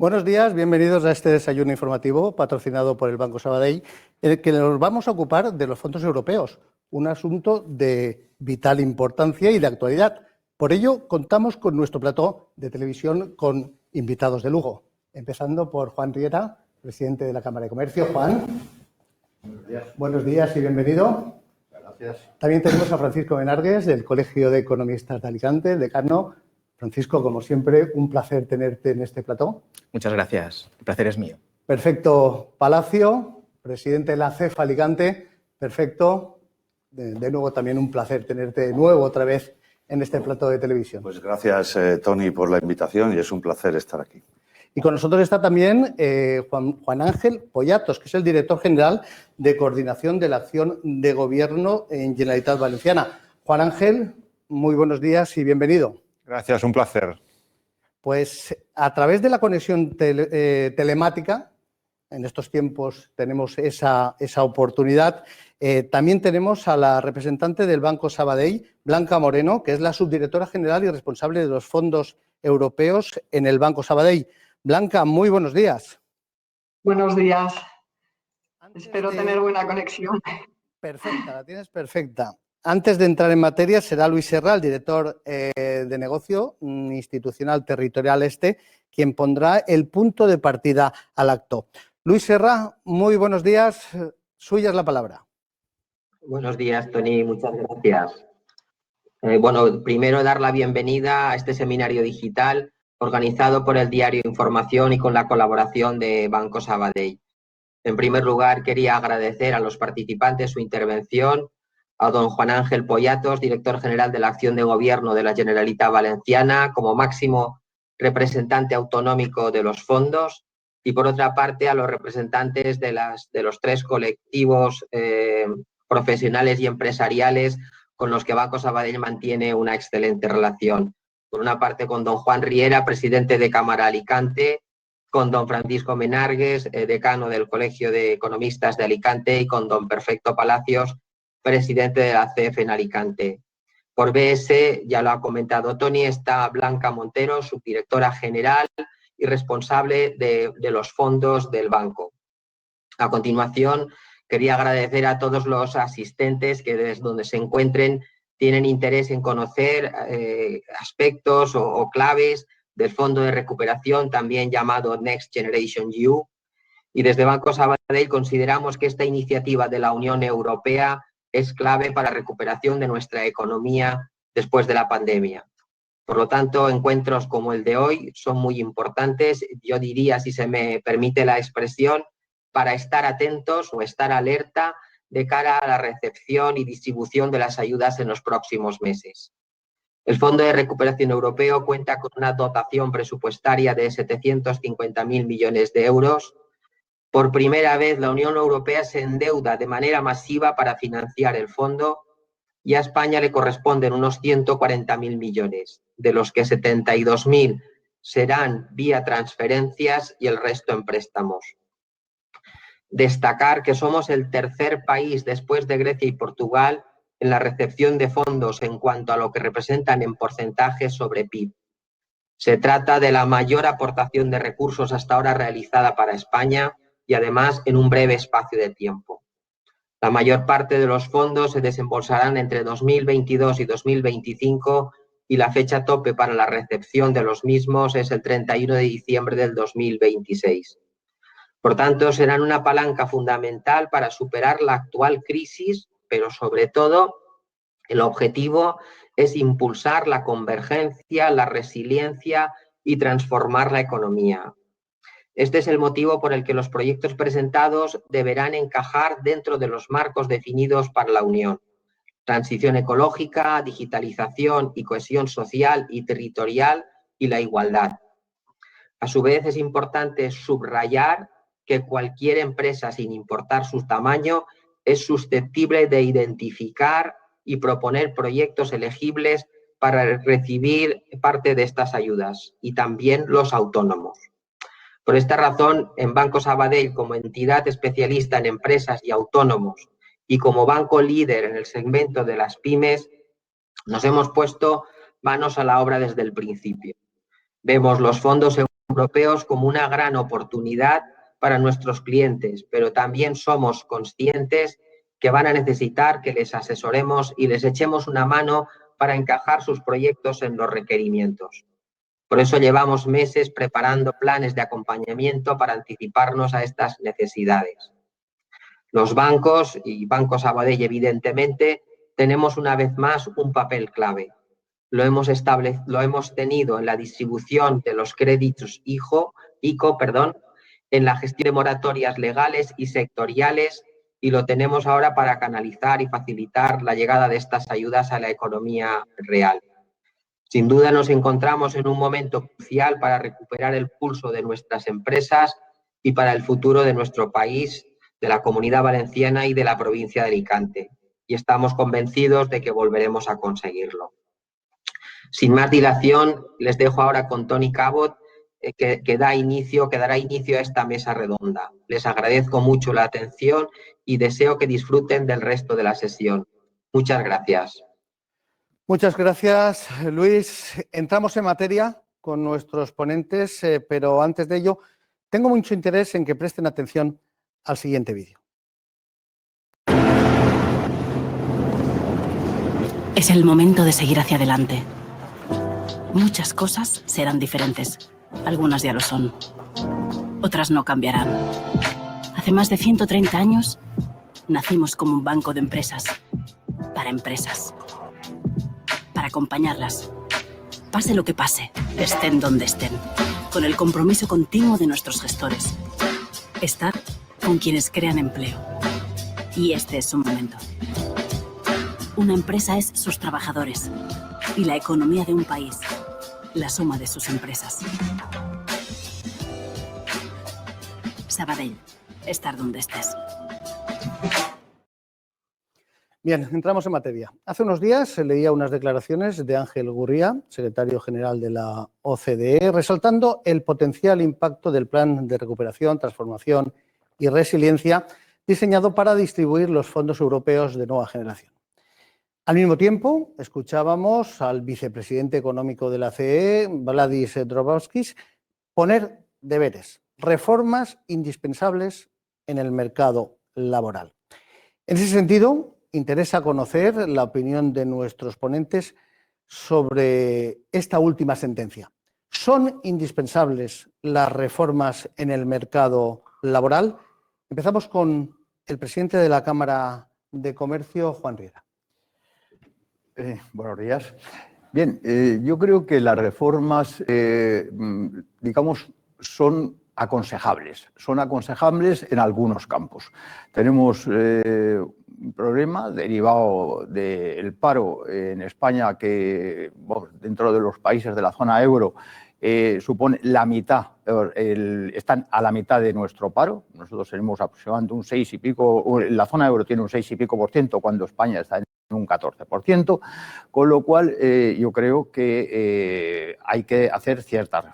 Buenos días, bienvenidos a este desayuno informativo patrocinado por el Banco Sabadell, en el que nos vamos a ocupar de los fondos europeos, un asunto de vital importancia y de actualidad. Por ello, contamos con nuestro plató de televisión con invitados de lujo, empezando por Juan Riera, presidente de la Cámara de Comercio. Juan. Buenos días y bienvenido. Gracias. También tenemos a Francisco Benargues, del Colegio de Economistas de Alicante, el decano. Francisco, como siempre, un placer tenerte en este plató. Muchas gracias. El placer es mío. Perfecto. Palacio, presidente de la CEF Alicante. Perfecto. De nuevo, también un placer tenerte de nuevo otra vez en este plató de televisión. Pues gracias, Tony, por la invitación y es un placer estar aquí. Y con nosotros está también Juan Ángel Poyatos, que es el director general de Coordinación de la Acción de Gobierno en Generalitat Valenciana. Juan Ángel, muy buenos días y bienvenido. Gracias, un placer. Pues a través de la conexión telemática, en estos tiempos tenemos esa oportunidad, también tenemos a la representante del Banco Sabadell, Blanca Moreno, que es la subdirectora general y responsable de los fondos europeos en el Banco Sabadell. Blanca, muy buenos días. Buenos días. Espero tener buena conexión. Perfecta, la tienes perfecta. Antes de entrar en materia, será Luis Serra, el director de negocio institucional territorial quien pondrá el punto de partida al acto. Luis Serra, muy buenos días. Suya es la palabra. Buenos días, Tony. Muchas gracias. Primero dar la bienvenida a este seminario digital organizado por el diario Información y con la colaboración de Banco Sabadell. En primer lugar, quería agradecer a los participantes su intervención, a don Juan Ángel Poyatos, director general de la Acción de Gobierno de la Generalitat Valenciana, como máximo representante autonómico de los fondos, y por otra parte a los representantes de los tres colectivos profesionales y empresariales con los que Banco Sabadell mantiene una excelente relación. Por una parte con don Juan Riera, presidente de Cámara Alicante, con don Francisco Benargues, decano del Colegio de Economistas de Alicante, y con don Perfecto Palacios, presidente de la CEF en Alicante. Por BS, ya lo ha comentado Tony, está Blanca Montero, subdirectora general y responsable de los fondos del banco. A continuación, quería agradecer a todos los asistentes que desde donde se encuentren tienen interés en conocer aspectos o claves del Fondo de Recuperación, también llamado Next Generation EU. Y desde Banco Sabadell consideramos que esta iniciativa de la Unión Europea es clave para la recuperación de nuestra economía después de la pandemia. Por lo tanto, encuentros como el de hoy son muy importantes, yo diría, si se me permite la expresión, para estar atentos o estar alerta de cara a la recepción y distribución de las ayudas en los próximos meses. El Fondo de Recuperación Europeo cuenta con una dotación presupuestaria de 750.000 millones de euros. Por primera vez, la Unión Europea se endeuda de manera masiva para financiar el fondo y a España le corresponden unos 140.000 millones, de los que 72.000 serán vía transferencias y el resto en préstamos. Destacar que somos el tercer país después de Grecia y Portugal en la recepción de fondos en cuanto a lo que representan en porcentaje sobre PIB. Se trata de la mayor aportación de recursos hasta ahora realizada para España y además en un breve espacio de tiempo. La mayor parte de los fondos se desembolsarán entre 2022 y 2025 y la fecha tope para la recepción de los mismos es el 31 de diciembre del 2026. Por tanto, serán una palanca fundamental para superar la actual crisis, pero sobre todo el objetivo es impulsar la convergencia, la resiliencia y transformar la economía. Este es el motivo por el que los proyectos presentados deberán encajar dentro de los marcos definidos para la Unión. Transición ecológica, digitalización y cohesión social y territorial y la igualdad. A su vez, es importante subrayar que cualquier empresa, sin importar su tamaño, es susceptible de identificar y proponer proyectos elegibles para recibir parte de estas ayudas, y también los autónomos. Por esta razón, en Banco Sabadell, como entidad especialista en empresas y autónomos y como banco líder en el segmento de las pymes, nos hemos puesto manos a la obra desde el principio. Vemos los fondos europeos como una gran oportunidad para nuestros clientes, pero también somos conscientes que van a necesitar que les asesoremos y les echemos una mano para encajar sus proyectos en los requerimientos. Por eso llevamos meses preparando planes de acompañamiento para anticiparnos a estas necesidades. Los bancos y Banco Sabadell, evidentemente, tenemos una vez más un papel clave. Lo hemos tenido en la distribución de los créditos ICO, en la gestión de moratorias legales y sectoriales, y lo tenemos ahora para canalizar y facilitar la llegada de estas ayudas a la economía real. Sin duda nos encontramos en un momento crucial para recuperar el pulso de nuestras empresas y para el futuro de nuestro país, de la Comunidad Valenciana y de la provincia de Alicante. Y estamos convencidos de que volveremos a conseguirlo. Sin más dilación, les dejo ahora con Tony Cabot, que dará inicio a esta mesa redonda. Les agradezco mucho la atención y deseo que disfruten del resto de la sesión. Muchas gracias. Muchas gracias, Luis. Entramos en materia con nuestros ponentes, pero antes de ello, tengo mucho interés en que presten atención al siguiente vídeo. Es el momento de seguir hacia adelante. Muchas cosas serán diferentes. Algunas ya lo son. Otras no cambiarán. Hace más de 130 años, nacimos como un banco de empresas. Para empresas. Para acompañarlas. Pase lo que pase, estén donde estén. Con el compromiso continuo de nuestros gestores. Estar con quienes crean empleo. Y este es su momento. Una empresa es sus trabajadores. Y la economía de un país, la suma de sus empresas. Sabadell, estar donde estés. Bien, entramos en materia. Hace unos días leía unas declaraciones de Ángel Gurría, secretario general de la OCDE, resaltando el potencial impacto del Plan de Recuperación, Transformación y Resiliencia diseñado para distribuir los fondos europeos de nueva generación. Al mismo tiempo, escuchábamos al vicepresidente económico de la CE, Valdis Dombrovskis, poner deberes, reformas indispensables en el mercado laboral. En ese sentido, interesa conocer la opinión de nuestros ponentes sobre esta última sentencia. ¿Son indispensables las reformas en el mercado laboral? Empezamos con el presidente de la Cámara de Comercio, Juan Riera. Buenos días. Bien, yo creo que las reformas, digamos, son aconsejables. Son aconsejables en algunos campos. Tenemos un problema derivado del paro en España que, bueno, dentro de los países de la zona euro, supone la mitad, están a la mitad de nuestro paro. Nosotros tenemos aproximadamente un 6 y pico, la zona euro tiene un 6 y pico % cuando España está en un 14%, con lo cual yo creo que hay que hacer ciertas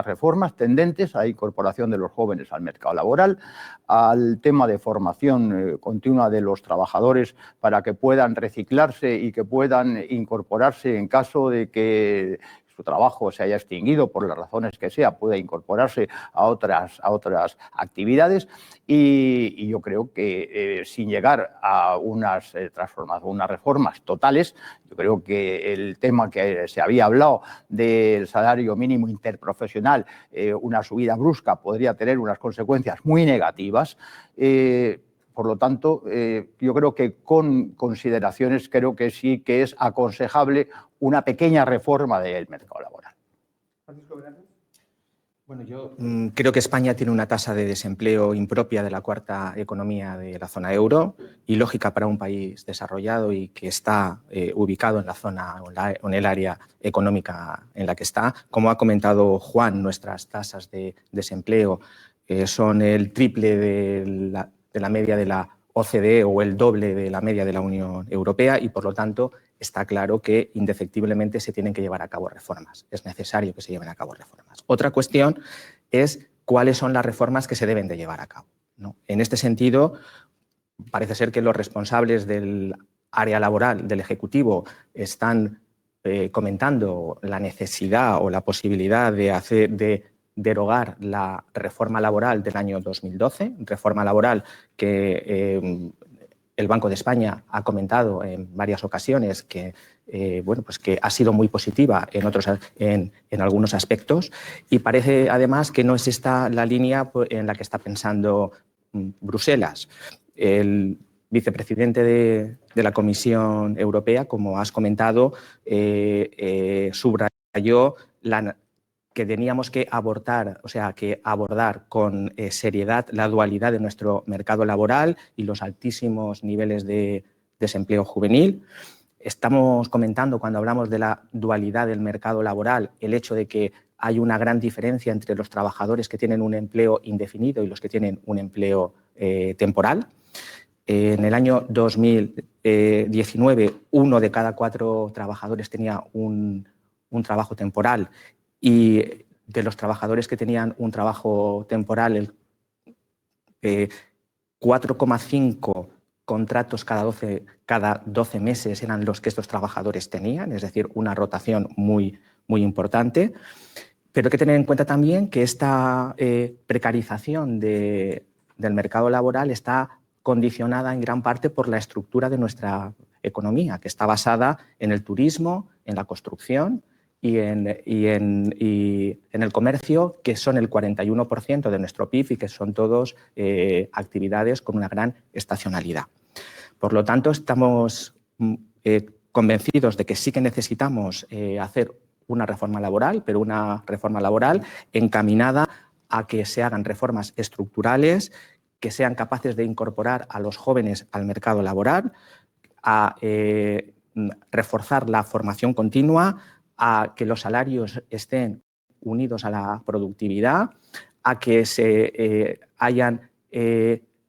reformas tendentes a la incorporación de los jóvenes al mercado laboral, al tema de formación continua de los trabajadores para que puedan reciclarse y que puedan incorporarse en caso de que su trabajo se haya extinguido por las razones que sea, pueda incorporarse a otras actividades y yo creo que sin llegar a unas reformas totales, yo creo que el tema que se había hablado del salario mínimo interprofesional, una subida brusca podría tener unas consecuencias muy negativas. Por lo tanto, yo creo que con consideraciones creo que sí que es aconsejable una pequeña reforma del mercado laboral. Bueno, yo creo que España tiene una tasa de desempleo impropia de la cuarta economía de la zona euro y lógica para un país desarrollado y que está ubicado en la zona o en el área económica en la que está. Como ha comentado Juan, nuestras tasas de desempleo son el triple de la media de la OCDE o el doble de la media de la Unión Europea y, por lo tanto, está claro que indefectiblemente se tienen que llevar a cabo reformas. Es necesario que se lleven a cabo reformas. Otra cuestión es cuáles son las reformas que se deben de llevar a cabo, ¿no? En este sentido, parece ser que los responsables del área laboral del Ejecutivo están comentando la necesidad o la posibilidad de derogar la reforma laboral del año 2012, reforma laboral que el Banco de España ha comentado en varias ocasiones que, bueno, pues que ha sido muy positiva en algunos aspectos, y parece además que no es esta la línea en la que está pensando Bruselas. El vicepresidente de la Comisión Europea, como has comentado, subrayó que teníamos que abordar con seriedad la dualidad de nuestro mercado laboral y los altísimos niveles de desempleo juvenil. Estamos comentando, cuando hablamos de la dualidad del mercado laboral, el hecho de que hay una gran diferencia entre los trabajadores que tienen un empleo indefinido y los que tienen un empleo temporal. En el año 2019, 1 de cada 4 trabajadores tenía un trabajo temporal, y de los trabajadores que tenían un trabajo temporal, 4,5 contratos cada 12 meses eran los que estos trabajadores tenían, es decir, una rotación muy, muy importante. Pero hay que tener en cuenta también que esta precarización del mercado laboral está condicionada en gran parte por la estructura de nuestra economía, que está basada en el turismo, en la construcción y en el comercio, que son el 41% de nuestro PIB y que son todos actividades con una gran estacionalidad. Por lo tanto, estamos convencidos de que sí que necesitamos hacer una reforma laboral, pero una reforma laboral encaminada a que se hagan reformas estructurales, que sean capaces de incorporar a los jóvenes al mercado laboral, a reforzar la formación continua, a que los salarios estén unidos a la productividad, a que hayan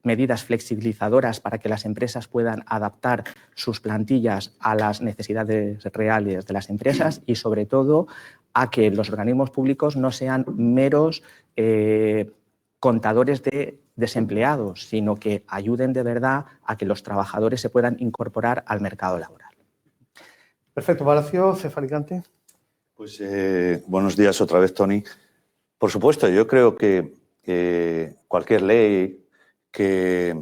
medidas flexibilizadoras para que las empresas puedan adaptar sus plantillas a las necesidades reales de las empresas, y sobre todo a que los organismos públicos no sean meros contadores de desempleados, sino que ayuden de verdad a que los trabajadores se puedan incorporar al mercado laboral. Perfecto. Palacio, Cefalicante. Pues buenos días otra vez, Tony. Por supuesto, yo creo que cualquier ley que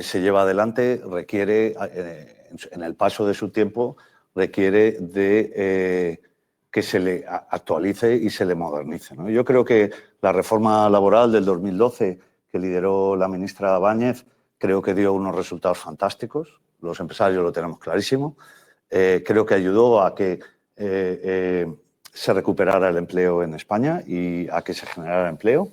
se lleva adelante requiere, en el paso de su tiempo, requiere de que se le actualice y se le modernice, ¿no? Yo creo que la reforma laboral del 2012 que lideró la ministra Báñez, creo que dio unos resultados fantásticos. Los empresarios lo tenemos clarísimo. Creo que ayudó a que se recuperara el empleo en España y a que se generara empleo.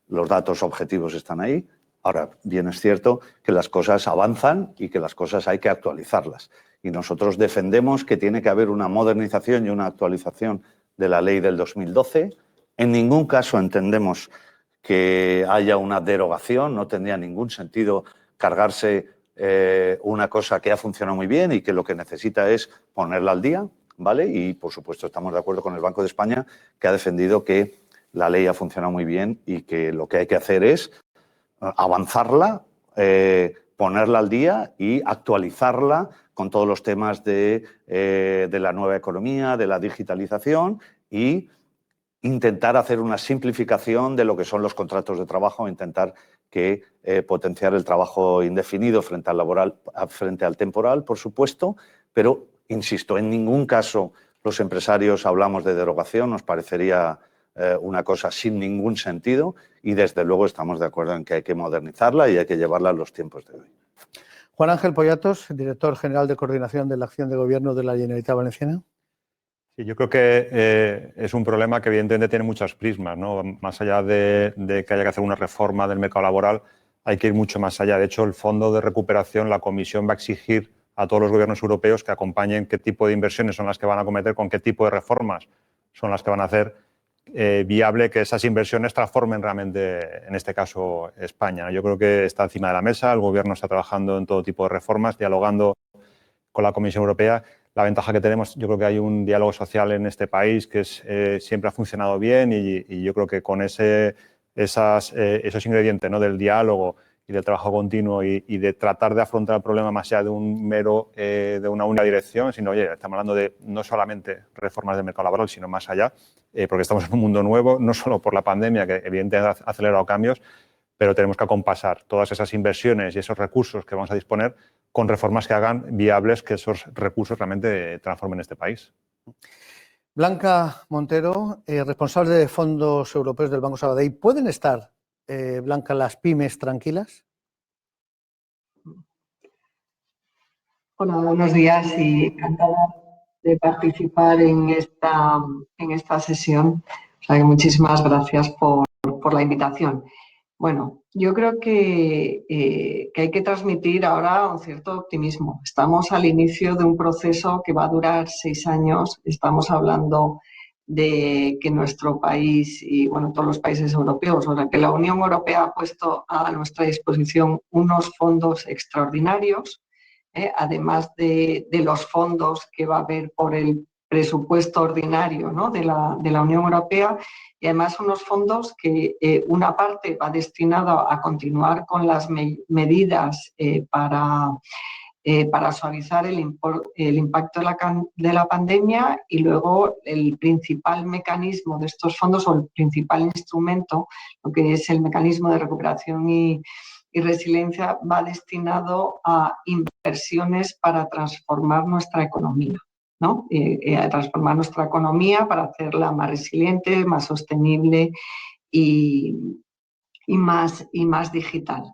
Los datos objetivos están ahí. Ahora, bien es cierto que las cosas avanzan y que las cosas hay que actualizarlas. Y nosotros defendemos que tiene que haber una modernización y una actualización de la ley del 2012. En ningún caso entendemos que haya una derogación. No tendría ningún sentido cargarse una cosa que ha funcionado muy bien y que lo que necesita es ponerla al día, ¿vale? Y, por supuesto, estamos de acuerdo con el Banco de España, que ha defendido que la ley ha funcionado muy bien y que lo que hay que hacer es avanzarla, ponerla al día y actualizarla con todos los temas de la nueva economía, de la digitalización, y intentar hacer una simplificación de lo que son los contratos de trabajo, intentar que potenciar el trabajo indefinido frente al laboral, frente al temporal, por supuesto, pero, insisto, en ningún caso los empresarios hablamos de derogación, nos parecería una cosa sin ningún sentido, y desde luego estamos de acuerdo en que hay que modernizarla y hay que llevarla a los tiempos de hoy. Juan Ángel Poyatos, director general de Coordinación de la Acción de Gobierno de la Generalitat Valenciana. Sí, yo creo que es un problema que evidentemente tiene muchas prismas, ¿no? Más allá de que haya que hacer una reforma del mercado laboral, hay que ir mucho más allá. De hecho, el Fondo de Recuperación, la Comisión va a exigir a todos los gobiernos europeos que acompañen qué tipo de inversiones son las que van a cometer, con qué tipo de reformas son las que van a hacer viable que esas inversiones transformen realmente, en este caso, España, ¿no? Yo creo que está encima de la mesa, el Gobierno está trabajando en todo tipo de reformas, dialogando con la Comisión Europea. La ventaja que tenemos, yo creo que hay un diálogo social en este país que siempre ha funcionado bien, y yo creo que con esos ingredientes, ¿no?, del diálogo y del trabajo continuo y de tratar de afrontar el problema más allá de de una única dirección, sino, oye, estamos hablando de no solamente reformas del mercado laboral, sino más allá, porque estamos en un mundo nuevo, no solo por la pandemia, que evidentemente ha acelerado cambios, pero tenemos que acompasar todas esas inversiones y esos recursos que vamos a disponer con reformas que hagan viables que esos recursos realmente transformen este país. Blanca Montero, responsable de fondos europeos del Banco Sabadell. ¿Pueden estar, Blanca, las pymes tranquilas? Hola, buenos días y encantada de participar en esta sesión. O sea, que muchísimas gracias por la invitación. Bueno, yo creo que hay que transmitir ahora un cierto optimismo. Estamos al inicio de un proceso que va a durar 6 años. Estamos hablando de que nuestro país y, bueno, todos los países europeos, o sea, que la Unión Europea ha puesto a nuestra disposición unos fondos extraordinarios, además de los fondos que va a haber por el presupuesto ordinario, ¿no?, de la Unión Europea, y además unos fondos que una parte va destinada a continuar con las medidas para suavizar el impacto de la pandemia, y luego el principal mecanismo de estos fondos, o el principal instrumento, lo que es el mecanismo de recuperación y resiliencia, va destinado a inversiones para transformar nuestra economía, ¿no? A transformar nuestra economía para hacerla más resiliente, más sostenible y más digital.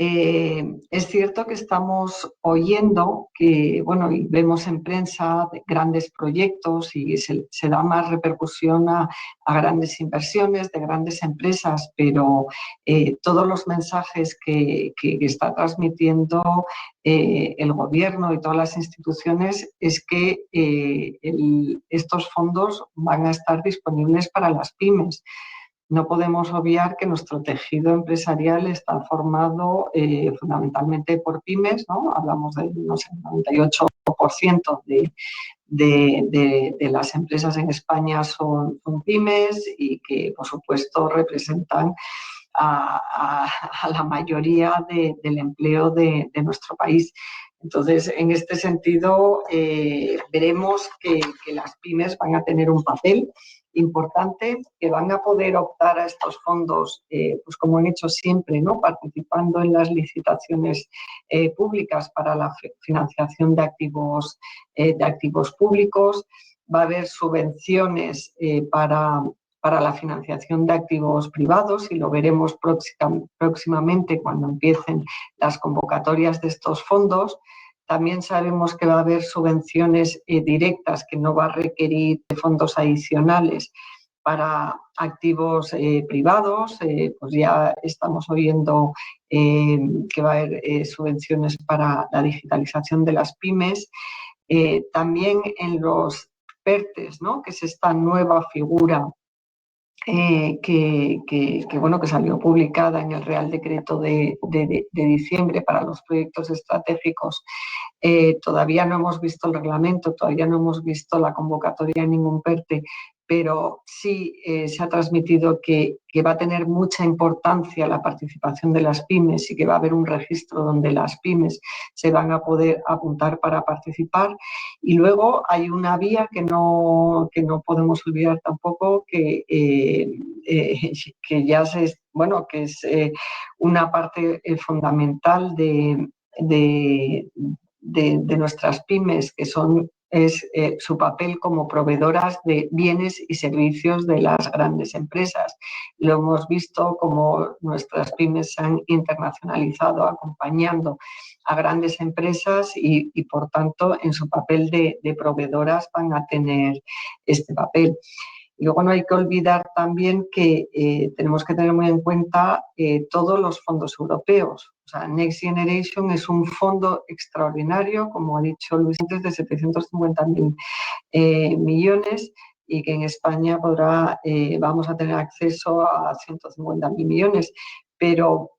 Es cierto que estamos oyendo que, bueno, y vemos en prensa de grandes proyectos y se da más repercusión a grandes inversiones de grandes empresas, pero todos los mensajes que está transmitiendo el gobierno y todas las instituciones es que estos fondos van a estar disponibles para las pymes. No podemos obviar que nuestro tejido empresarial está formado fundamentalmente por pymes, ¿no? Hablamos del 98% de las empresas en España son pymes, y que, por supuesto, representan a la mayoría del empleo de nuestro país. Entonces, en este sentido, veremos que las pymes van a tener un papel importante, que van a poder optar a estos fondos, pues como han hecho siempre, ¿no?, participando en las licitaciones públicas para la financiación de activos públicos. Va a haber subvenciones para la financiación de activos privados, y lo veremos próximamente cuando empiecen las convocatorias de estos fondos. También sabemos que va a haber subvenciones directas, que no va a requerir de fondos adicionales para activos privados. Pues ya estamos oyendo que va a haber subvenciones para la digitalización de las pymes. También en los PERTEs, ¿no?, que es esta nueva figura que salió publicada en el Real Decreto de diciembre para los proyectos estratégicos. Todavía no hemos visto el reglamento, todavía no hemos visto la convocatoria en ningún PERTE, pero sí se ha transmitido que va a tener mucha importancia la participación de las pymes, y que va a haber un registro donde las pymes se van a poder apuntar para participar. Y luego hay una vía que no podemos olvidar tampoco, que ya que es una parte fundamental de nuestras pymes, que es su papel como proveedoras de bienes y servicios de las grandes empresas. Lo hemos visto como nuestras pymes se han internacionalizado acompañando a grandes empresas, y por tanto en su papel de proveedoras van a tener este papel. Y luego no hay que olvidar también que tenemos que tener muy en cuenta todos los fondos europeos. O sea, Next Generation es un fondo extraordinario, como ha dicho Luis antes, de 750.000 millones, y que en España vamos a tener acceso a 150.000 millones. Pero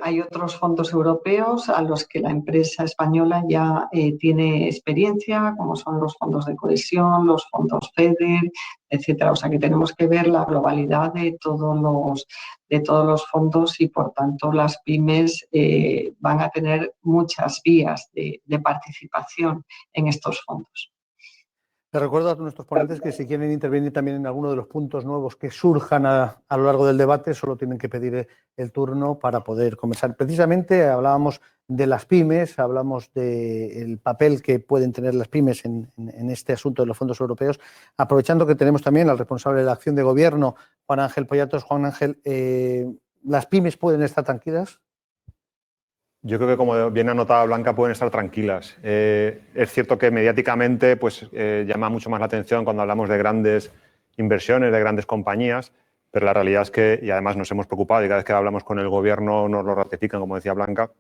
hay otros fondos europeos a los que la empresa española ya tiene experiencia, como son los fondos de cohesión, los fondos FEDER, etcétera. O sea, que tenemos que ver la globalidad de todos los fondos, y por tanto las pymes van a tener muchas vías de participación en estos fondos. Les recuerdo a nuestros ponentes que si quieren intervenir también en alguno de los puntos nuevos que surjan a lo largo del debate, solo tienen que pedir el turno para poder conversar. Precisamente hablábamos de las pymes, hablamos del papel que pueden tener las pymes en este asunto de los fondos europeos. Aprovechando que tenemos también al responsable de la acción de gobierno, Juan Ángel Poyatos. Juan Ángel, ¿las pymes pueden estar tranquilas? Yo creo que, como bien anotada Blanca, pueden estar tranquilas. Es cierto que mediáticamente pues, llama mucho más la atención cuando hablamos de grandes inversiones, de grandes compañías, pero la realidad es que, y además nos hemos preocupado y cada vez que hablamos con el gobierno nos lo ratifican, como decía Blanca,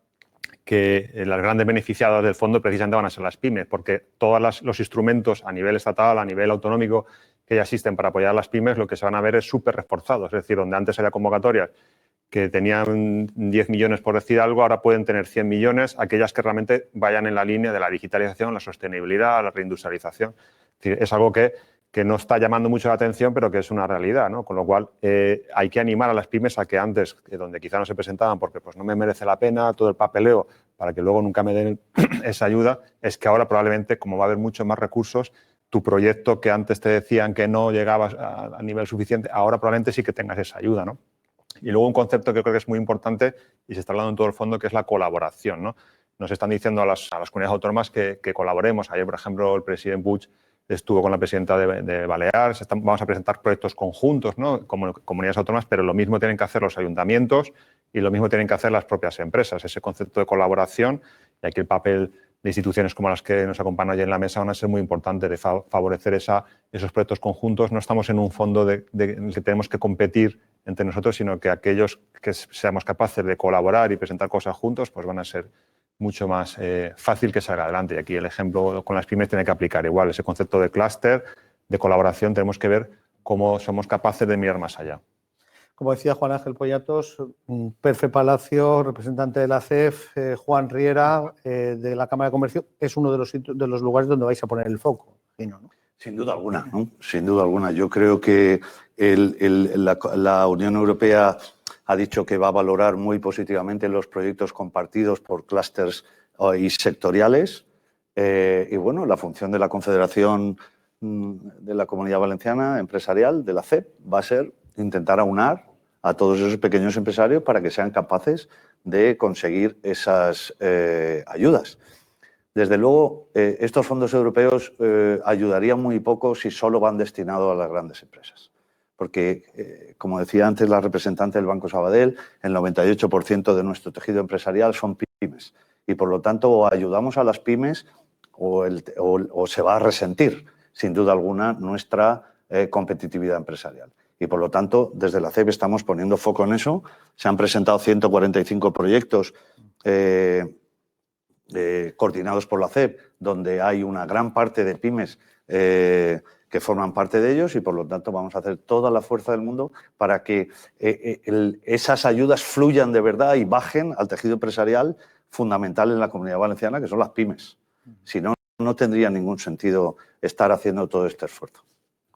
que las grandes beneficiadas del fondo precisamente van a ser las pymes, porque todos los instrumentos a nivel estatal, a nivel autonómico que ya existen para apoyar a las pymes, lo que se van a ver es súper reforzados. Es decir, donde antes había convocatorias que tenían 10 millones por decir algo, ahora pueden tener 100 millones, aquellas que realmente vayan en la línea de la digitalización, la sostenibilidad, la reindustrialización. Es decir, es algo que no está llamando mucho la atención, pero que es una realidad, ¿no? Con lo cual, hay que animar a las pymes a que antes, donde quizá no se presentaban porque pues, no me merece la pena todo el papeleo para que luego nunca me den esa ayuda, es que ahora probablemente, como va a haber muchos más recursos, tu proyecto que antes te decían que no llegabas a nivel suficiente, ahora probablemente sí que tengas esa ayuda, ¿no? Y luego un concepto que creo que es muy importante y se está hablando en todo el fondo, que es la colaboración, ¿no? Nos están diciendo a las comunidades autónomas que colaboremos. Ayer, por ejemplo, el presidente Puig estuvo con la presidenta de Baleares. Vamos a presentar proyectos conjuntos, ¿no? Como comunidades autónomas, pero lo mismo tienen que hacer los ayuntamientos y lo mismo tienen que hacer las propias empresas. Ese concepto de colaboración, y aquí el papel de instituciones como las que nos acompañan hoy en la mesa van a ser muy importantes de favorecer esos proyectos conjuntos. No estamos en un fondo en el que tenemos que competir entre nosotros, sino que aquellos que seamos capaces de colaborar y presentar cosas juntos, pues van a ser mucho más fácil que salga adelante. Y aquí el ejemplo con las pymes tiene que aplicar igual. Ese concepto de clúster, de colaboración, tenemos que ver cómo somos capaces de mirar más allá. Como decía Juan Ángel Poyatos, Perfe Palacio, representante de la CEF, Juan Riera, de la Cámara de Comercio, es uno de los lugares donde vais a poner el foco, ¿no? Sin duda alguna, ¿no? Sin duda alguna. Yo creo que la Unión Europea ha dicho que va a valorar muy positivamente los proyectos compartidos por clústeres y sectoriales. Y bueno, la función de la Confederación de la Comunidad Valenciana Empresarial, de la CEP, va a ser intentar aunar a todos esos pequeños empresarios para que sean capaces de conseguir esas ayudas. Desde luego, estos fondos europeos ayudarían muy poco si solo van destinados a las grandes empresas. Porque, como decía antes la representante del Banco Sabadell, el 98% de nuestro tejido empresarial son pymes. Y, por lo tanto, o ayudamos a las pymes o se va a resentir, sin duda alguna, nuestra competitividad empresarial. Y, por lo tanto, desde la CEP estamos poniendo foco en eso. Se han presentado 145 proyectos coordinados por la CEP, donde hay una gran parte de pymes que forman parte de ellos y, por lo tanto, vamos a hacer toda la fuerza del mundo para que esas ayudas fluyan de verdad y bajen al tejido empresarial fundamental en la Comunidad Valenciana, que son las pymes. Si no, no tendría ningún sentido estar haciendo todo este esfuerzo.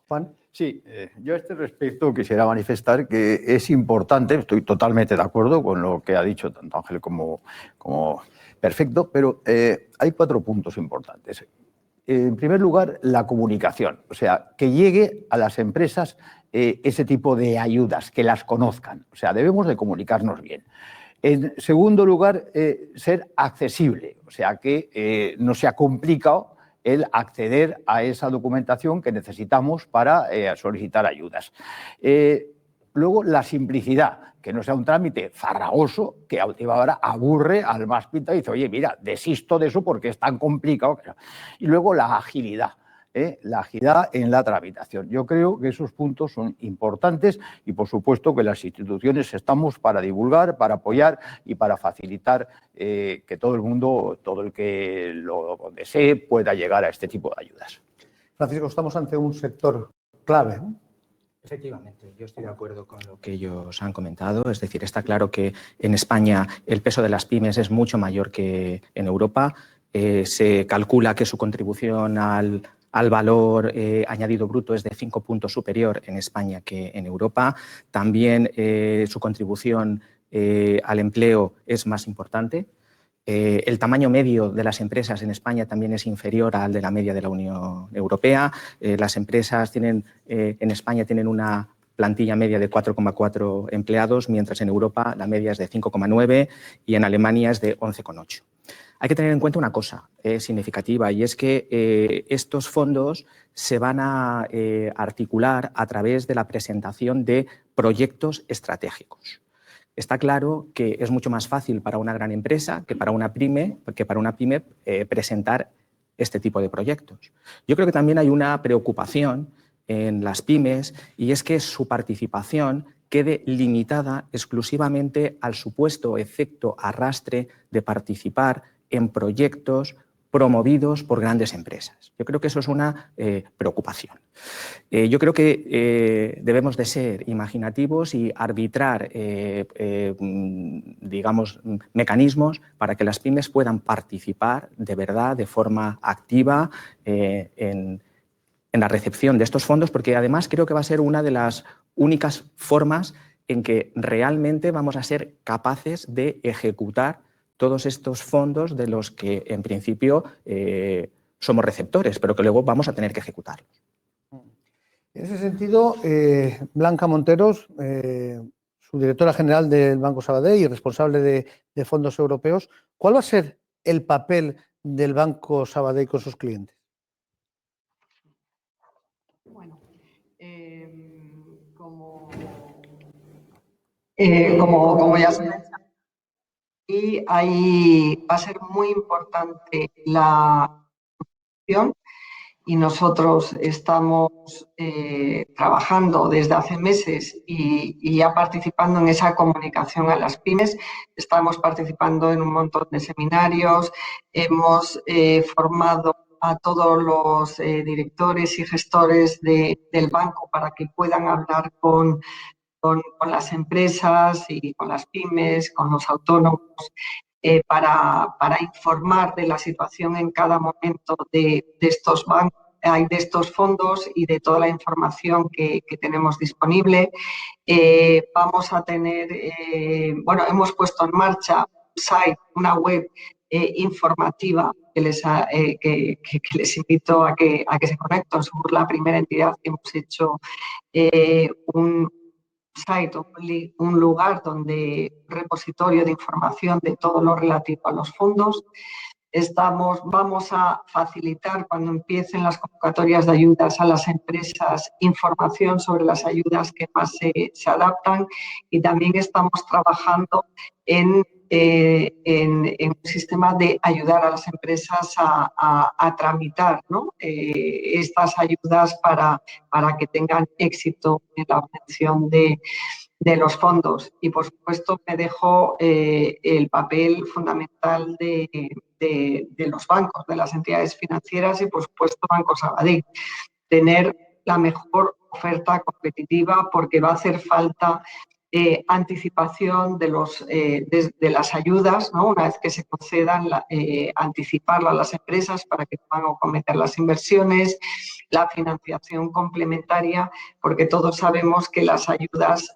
Juan. Sí, yo a este respecto quisiera manifestar que es importante, estoy totalmente de acuerdo con lo que ha dicho tanto Ángel como Perfecto, pero hay 4 puntos importantes. En primer lugar, la comunicación, o sea, que llegue a las empresas ese tipo de ayudas, que las conozcan, o sea, debemos de comunicarnos bien. En segundo lugar, ser accesible, o sea, que no sea complicado el acceder a esa documentación que necesitamos para solicitar ayudas. Luego, la simplicidad, que no sea un trámite farragoso que a última hora aburre al más pinta y dice, oye, mira, desisto de eso porque es tan complicado. Y luego la agilidad en la tramitación. Yo creo que esos puntos son importantes y, por supuesto, que las instituciones estamos para divulgar, para apoyar y para facilitar que todo el mundo, todo el que lo desee, pueda llegar a este tipo de ayudas. Francisco, estamos ante un sector clave, ¿no? Efectivamente, yo estoy de acuerdo con lo que ellos han comentado. Es decir, está claro que en España el peso de las pymes es mucho mayor que en Europa. Se calcula que su contribución al valor añadido bruto es de 5 puntos superior en España que en Europa. También su contribución al empleo es más importante. El tamaño medio de las empresas en España también es inferior al de la media de la Unión Europea. Las empresas en España tienen una plantilla media de 4,4 empleados, mientras en Europa la media es de 5,9 y en Alemania es de 11,8. Hay que tener en cuenta una cosa significativa, y es que estos fondos se van a articular a través de la presentación de proyectos estratégicos. Está claro que es mucho más fácil para una gran empresa que para una pyme presentar este tipo de proyectos. Yo creo que también hay una preocupación en las pymes, y es que su participación quede limitada exclusivamente al supuesto efecto arrastre de participar en proyectos promovidos por grandes empresas. Yo creo que eso es una preocupación. Yo creo que debemos de ser imaginativos y arbitrar, digamos, mecanismos para que las pymes puedan participar de verdad, de forma activa, en la recepción de estos fondos, porque además creo que va a ser una de las únicas formas en que realmente vamos a ser capaces de ejecutar todos estos fondos de los que en principio somos receptores, pero que luego vamos a tener que ejecutarlos. En ese sentido, Blanca Monteros, subdirectora general del Banco Sabadell y responsable de fondos europeos, ¿cuál va a ser el papel del Banco Sabadell con sus clientes? Bueno, como ya se mencionó, y ahí va a ser muy importante la comunicación, y nosotros estamos trabajando desde hace meses y ya participando en esa comunicación a las pymes. Estamos participando en un montón de seminarios, hemos formado a todos los directores y gestores del banco para que puedan hablar con las empresas y con las pymes, con los autónomos, para informar de la situación en cada momento de estos bancos, de estos fondos y de toda la información que tenemos disponible. Vamos a tener, hemos puesto en marcha un site, una web informativa que les invito a que se conecten. Somos la primera entidad que hemos hecho un site, un lugar donde repositorio de información de todo lo relativo a los fondos. Vamos a facilitar, cuando empiecen las convocatorias de ayudas a las empresas, información sobre las ayudas que más se adaptan, y también estamos trabajando en un sistema de ayudar a las empresas a tramitar, ¿no? Estas ayudas para que tengan éxito en la obtención de los fondos. Y, por supuesto, me dejo el papel fundamental de los bancos, de las entidades financieras y, por supuesto, Banco Sabadell. Tener la mejor oferta competitiva, porque va a hacer falta anticipación de las ayudas, ¿no? Una vez que se concedan, anticiparlo a las empresas para que puedan acometer las inversiones, la financiación complementaria, porque todos sabemos que las ayudas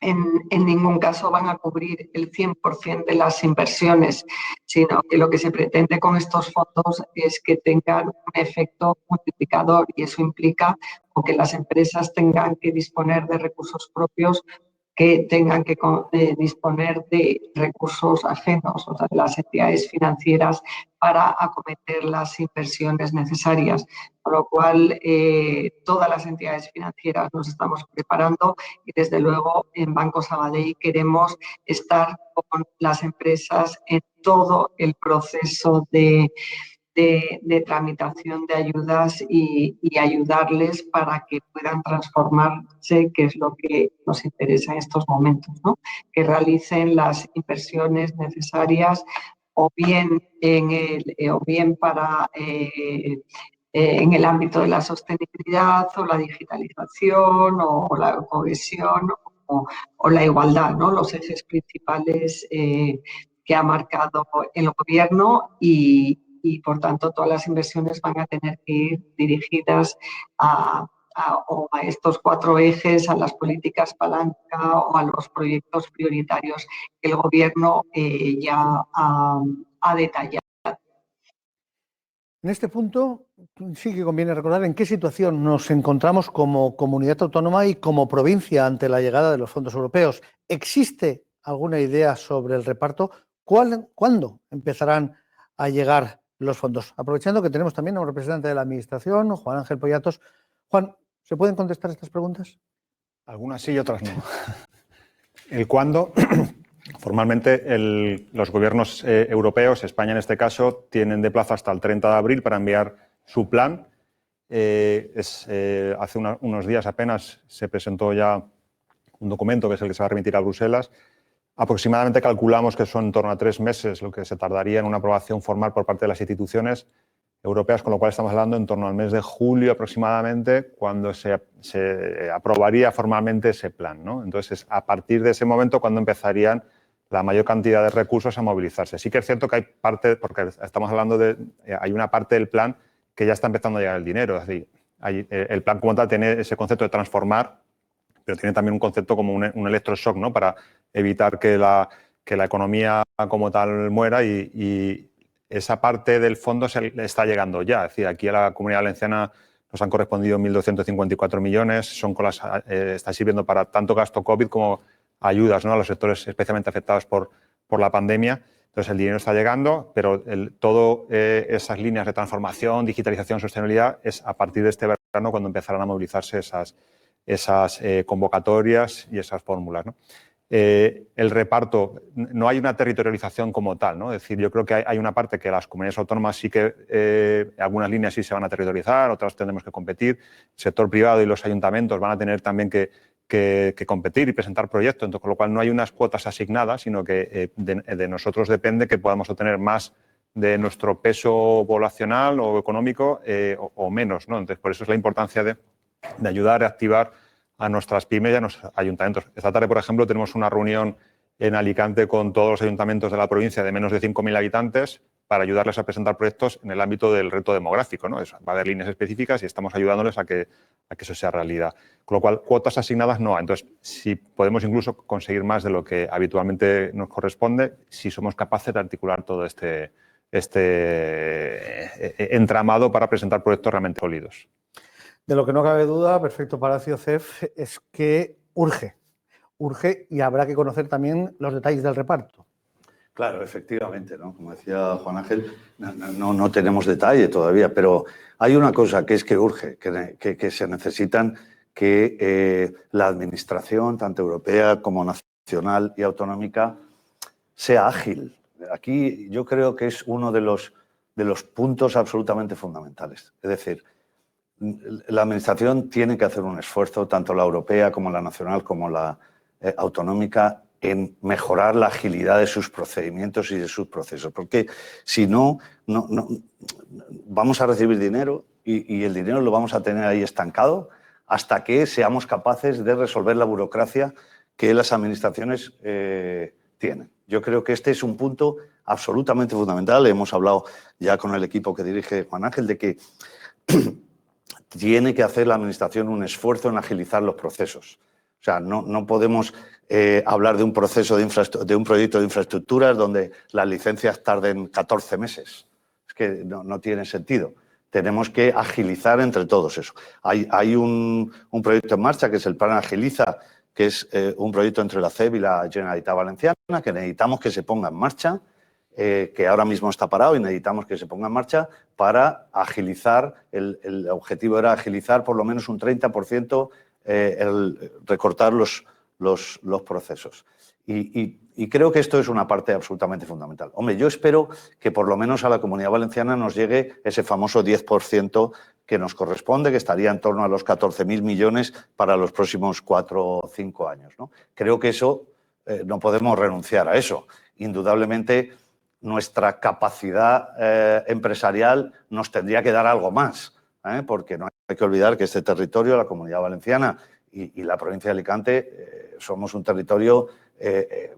en ningún caso van a cubrir el 100% de las inversiones, sino que lo que se pretende con estos fondos es que tengan un efecto multiplicador, y eso implica que las empresas tengan que disponer de recursos propios, que tengan que disponer de recursos ajenos, o sea, de las entidades financieras, para acometer las inversiones necesarias. Con lo cual, todas las entidades financieras nos estamos preparando, y, desde luego, en Banco Sabadell queremos estar con las empresas en todo el proceso de tramitación de ayudas y ayudarles para que puedan transformarse, que es lo que nos interesa en estos momentos, ¿no? Que realicen las inversiones necesarias, o bien para en el ámbito de la sostenibilidad, o la digitalización, o la cohesión, o la igualdad, ¿no? Los ejes principales que ha marcado el Gobierno, y, por tanto, todas las inversiones van a tener que ir dirigidas a a estos 4 ejes, a las políticas palanca o a los proyectos prioritarios que el Gobierno ya ha detallado. En este punto sí que conviene recordar en qué situación nos encontramos como comunidad autónoma y como provincia ante la llegada de los fondos europeos. ¿Existe alguna idea sobre el reparto? ¿Cuándo empezarán a llegar los fondos? Aprovechando que tenemos también a un representante de la Administración, Juan Ángel Poyatos. Juan, ¿se pueden contestar estas preguntas? Algunas sí y otras no. El cuándo, formalmente los gobiernos europeos, España en este caso, tienen de plazo hasta el 30 de abril para enviar su plan. Hace unos días apenas se presentó ya un documento que es el que se va a remitir a Bruselas. Aproximadamente calculamos que son en torno a 3 meses lo que se tardaría en una aprobación formal por parte de las instituciones europeas, con lo cual estamos hablando en torno al mes de julio aproximadamente, cuando se aprobaría formalmente ese plan, ¿no? Entonces, a partir de ese momento cuando empezarían la mayor cantidad de recursos a movilizarse. Sí que es cierto que hay parte, porque estamos hablando hay una parte del plan que ya está empezando a llegar el dinero. Es decir, el plan como tal tiene ese concepto de transformar, pero tiene también un concepto como un electroshock, ¿no? Para evitar que la economía como tal muera y esa parte del fondo está llegando ya. Es decir, aquí a la Comunidad Valenciana nos han correspondido 1.254 millones, está sirviendo para tanto gasto COVID como ayudas, ¿no? A los sectores especialmente afectados por la pandemia. Entonces, el dinero está llegando, pero todas esas líneas de transformación, digitalización, sostenibilidad, es a partir de este verano cuando empezarán a movilizarse esas convocatorias y esas fórmulas, ¿no? El reparto, no hay una territorialización como tal, ¿no? Es decir, yo creo que hay una parte que las comunidades autónomas sí que, algunas líneas sí se van a territorializar, otras tendremos que competir. El sector privado y los ayuntamientos van a tener también que competir y presentar proyectos, entonces, con lo cual no hay unas cuotas asignadas, sino que de nosotros depende que podamos obtener más de nuestro peso poblacional o económico o menos, ¿no? Entonces, por eso es la importancia de ayudar a activar a nuestras pymes y a nuestros ayuntamientos. Esta tarde, por ejemplo, tenemos una reunión en Alicante con todos los ayuntamientos de la provincia de menos de 5.000 habitantes para ayudarles a presentar proyectos en el ámbito del reto demográfico, ¿no? Va a haber líneas específicas y estamos ayudándoles a que eso sea realidad. Con lo cual, cuotas asignadas no hay. Entonces, si podemos incluso conseguir más de lo que habitualmente nos corresponde, si somos capaces de articular todo este entramado para presentar proyectos realmente sólidos. De lo que no cabe duda, Perfecto Palacio CEF, es que urge y habrá que conocer también los detalles del reparto. Claro, efectivamente, ¿no? Como decía Juan Ángel, no tenemos detalle todavía, pero hay una cosa que es que urge, que se necesitan que la administración, tanto europea como nacional y autonómica, sea ágil. Aquí yo creo que es uno de los puntos absolutamente fundamentales. Es decir, la administración tiene que hacer un esfuerzo, tanto la europea como la nacional como la autonómica, en mejorar la agilidad de sus procedimientos y de sus procesos. Porque si no vamos a recibir dinero y el dinero lo vamos a tener ahí estancado hasta que seamos capaces de resolver la burocracia que las administraciones tienen. Yo creo que este es un punto absolutamente fundamental. Hemos hablado ya con el equipo que dirige Juan Ángel de que tiene que hacer la administración un esfuerzo en agilizar los procesos. O sea, no podemos hablar de un proceso de un proyecto de infraestructuras donde las licencias tarden 14 meses. Es que no tiene sentido. Tenemos que agilizar entre todos eso. Hay un proyecto en marcha que es el Plan Agiliza, que es un proyecto entre la CEB y la Generalitat Valenciana, que necesitamos que se ponga en marcha, que ahora mismo está parado y necesitamos que se ponga en marcha para agilizar. El objetivo era agilizar por lo menos un 30% el recortar los procesos. Y creo que esto es una parte absolutamente fundamental. Hombre, yo espero que por lo menos a la Comunidad Valenciana nos llegue ese famoso 10% que nos corresponde, que estaría en torno a los 14.000 millones para los próximos 4 o 5 años, ¿no? Creo que eso, no podemos renunciar a eso. Indudablemente, nuestra capacidad empresarial nos tendría que dar algo más, porque no hay que olvidar que este territorio, la Comunidad Valenciana y la provincia de Alicante, somos un territorio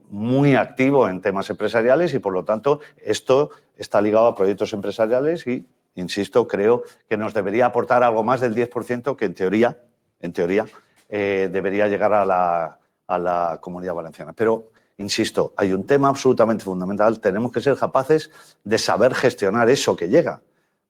muy activo en temas empresariales y, por lo tanto, esto está ligado a proyectos empresariales y, insisto, creo que nos debería aportar algo más del 10% que, en teoría, en teoría, debería llegar a la Comunidad Valenciana. Pero, insisto, hay un tema absolutamente fundamental. Tenemos que ser capaces de saber gestionar eso que llega.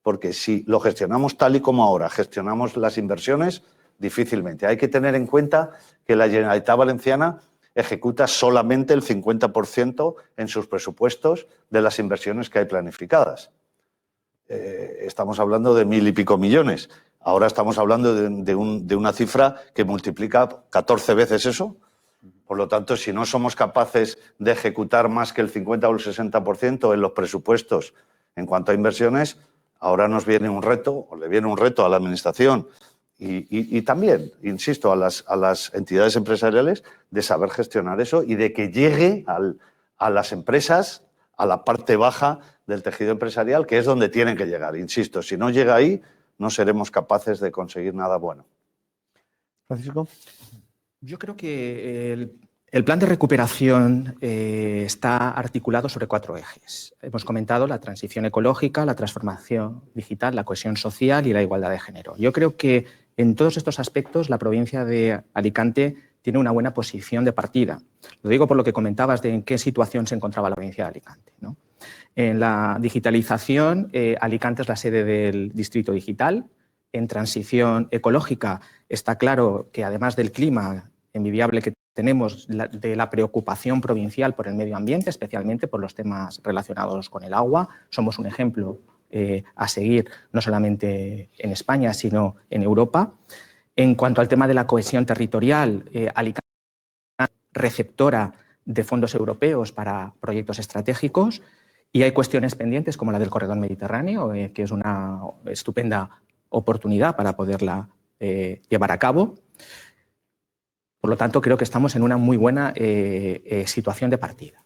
Porque si lo gestionamos tal y como ahora gestionamos las inversiones, difícilmente. Hay que tener en cuenta que la Generalitat Valenciana ejecuta solamente el 50% en sus presupuestos de las inversiones que hay planificadas. Estamos hablando de 1.000 y pico millones. Ahora estamos hablando de una cifra que multiplica 14 veces eso. Por lo tanto, si no somos capaces de ejecutar más que el 50 o el 60% en los presupuestos en cuanto a inversiones, ahora nos viene un reto, o le viene un reto a la Administración y también, insisto, a las entidades empresariales de saber gestionar eso y de que llegue a las empresas, a la parte baja del tejido empresarial, que es donde tienen que llegar. Insisto, si no llega ahí, no seremos capaces de conseguir nada bueno. Francisco. Yo creo que el plan de recuperación está articulado sobre 4 ejes. Hemos comentado la transición ecológica, la transformación digital, la cohesión social y la igualdad de género. Yo creo que en todos estos aspectos la provincia de Alicante tiene una buena posición de partida. Lo digo por lo que comentabas de en qué situación se encontraba la provincia de Alicante, ¿no? En la digitalización, Alicante es la sede del Distrito Digital. En transición ecológica está claro que además del clima envidiable que tenemos, de la preocupación provincial por el medio ambiente, especialmente por los temas relacionados con el agua, somos un ejemplo a seguir no solamente en España, sino en Europa. En cuanto al tema de la cohesión territorial, Alicante es receptora de fondos europeos para proyectos estratégicos y hay cuestiones pendientes como la del corredor mediterráneo, que es una estupenda oportunidad para poderla llevar a cabo. Por lo tanto, creo que estamos en una muy buena situación de partida.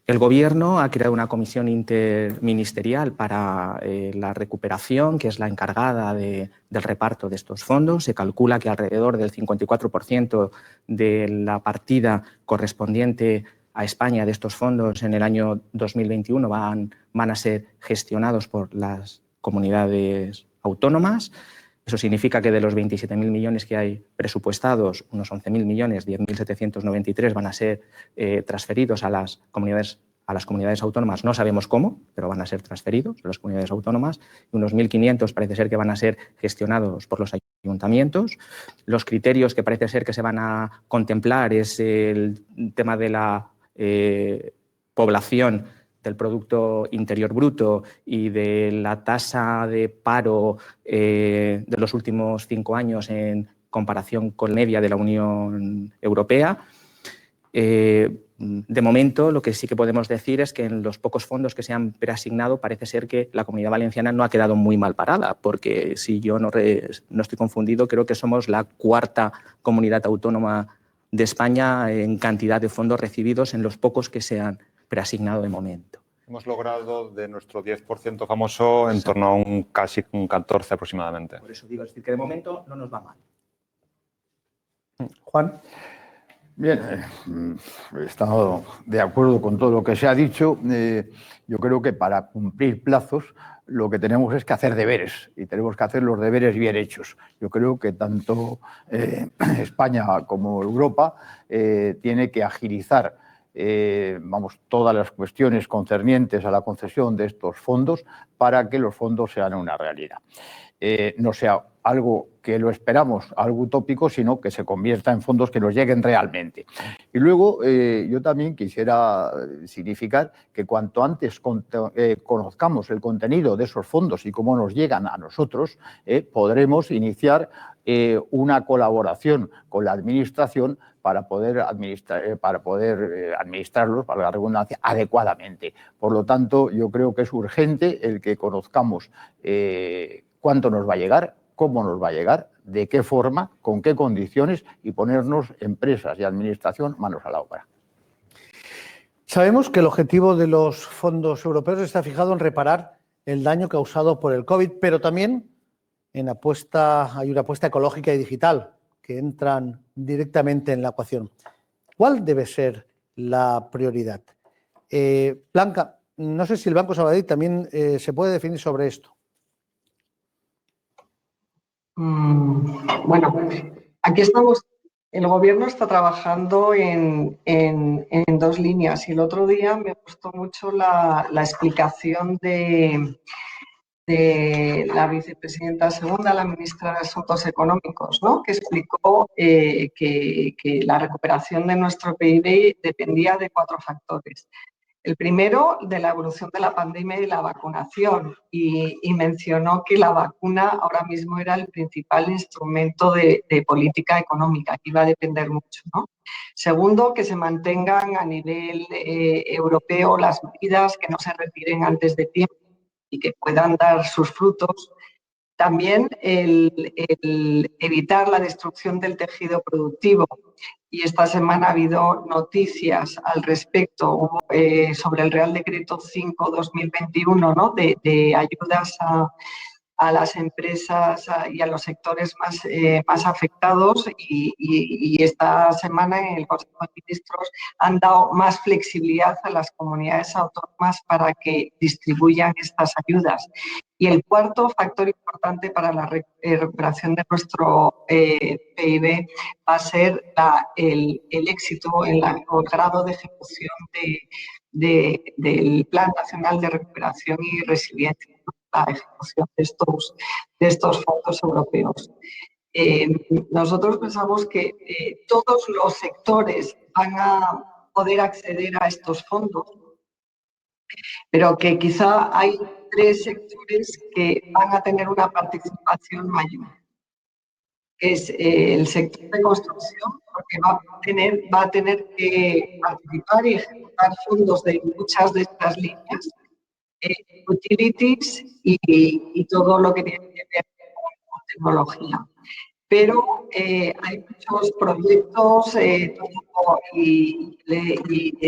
El Gobierno ha creado una comisión interministerial para la recuperación, que es la encargada del reparto de estos fondos. Se calcula que alrededor del 54% de la partida correspondiente a España de estos fondos en el año 2021 van a ser gestionados por las comunidades autónomas. Eso significa que de los 27.000 millones que hay presupuestados, unos 11.000 millones, 10.793 van a ser transferidos a las comunidades autónomas. No sabemos cómo, pero van a ser transferidos a las comunidades autónomas. Y unos 1.500 parece ser que van a ser gestionados por los ayuntamientos. Los criterios que parece ser que se van a contemplar es el tema de la población del Producto Interior Bruto y de la tasa de paro de los últimos 5 años en comparación con la media de la Unión Europea. De momento, lo que sí que podemos decir es que en los pocos fondos que se han preasignado parece ser que la Comunidad Valenciana no ha quedado muy mal parada, porque si yo no estoy confundido, creo que somos la 4ª comunidad autónoma de España en cantidad de fondos recibidos en los pocos que se han preasignado de momento. Hemos logrado de nuestro 10% famoso en torno a casi un 14 aproximadamente. Por eso digo, es decir, que de momento no nos va mal. Juan. Bien, he estado de acuerdo con todo lo que se ha dicho. Yo creo que para cumplir plazos lo que tenemos es que hacer deberes y tenemos que hacer los deberes bien hechos. Yo creo que tanto España como Europa tiene que agilizar todas las cuestiones concernientes a la concesión de estos fondos para que los fondos sean una realidad. No sea algo que lo esperamos, algo utópico, sino que se convierta en fondos que nos lleguen realmente. Y luego yo también quisiera significar que cuanto antes conozcamos el contenido de esos fondos y cómo nos llegan a nosotros, podremos iniciar una colaboración con la Administración para poder administrarlos, para la redundancia, adecuadamente. Por lo tanto, yo creo que es urgente el que conozcamos cuánto nos va a llegar, cómo nos va a llegar, de qué forma, con qué condiciones y ponernos, empresas y administración, manos a la obra. Sabemos que el objetivo de los fondos europeos está fijado en reparar el daño causado por el COVID, pero también hay una apuesta ecológica y digital que entran directamente en la ecuación. ¿Cuál debe ser la prioridad? Blanca, no sé si el Banco Sabadell también se puede definir sobre esto. Bueno, Aquí estamos. El Gobierno está trabajando en dos líneas y el otro día me gustó mucho la explicación de la vicepresidenta segunda, la ministra de Asuntos Económicos, ¿no? Que explicó que la recuperación de nuestro PIB dependía de 4 factores. El primero, de la evolución de la pandemia y la vacunación, y mencionó que la vacuna ahora mismo era el principal instrumento de política económica, que iba a depender mucho, ¿no? Segundo, que se mantengan a nivel europeo las medidas, que no se retiren antes de tiempo y que puedan dar sus frutos. También el evitar la destrucción del tejido productivo. Y esta semana ha habido noticias al respecto sobre el Real Decreto 5/2021, ¿no? de ayudas a las empresas y a los sectores más afectados y esta semana en el Consejo de Ministros han dado más flexibilidad a las comunidades autónomas para que distribuyan estas ayudas. Y el cuarto factor importante para la recuperación de nuestro PIB va a ser el éxito o el grado de ejecución del Plan Nacional de Recuperación y Resiliencia, la ejecución de estos fondos europeos. Nosotros pensamos que todos los sectores van a poder acceder a estos fondos, pero que quizá hay 3 sectores que van a tener una participación mayor. Es el sector de construcción, porque va a tener que participar y ejecutar fondos de muchas de estas líneas, utilities y todo lo que tiene que ver con tecnología. Pero hay muchos proyectos y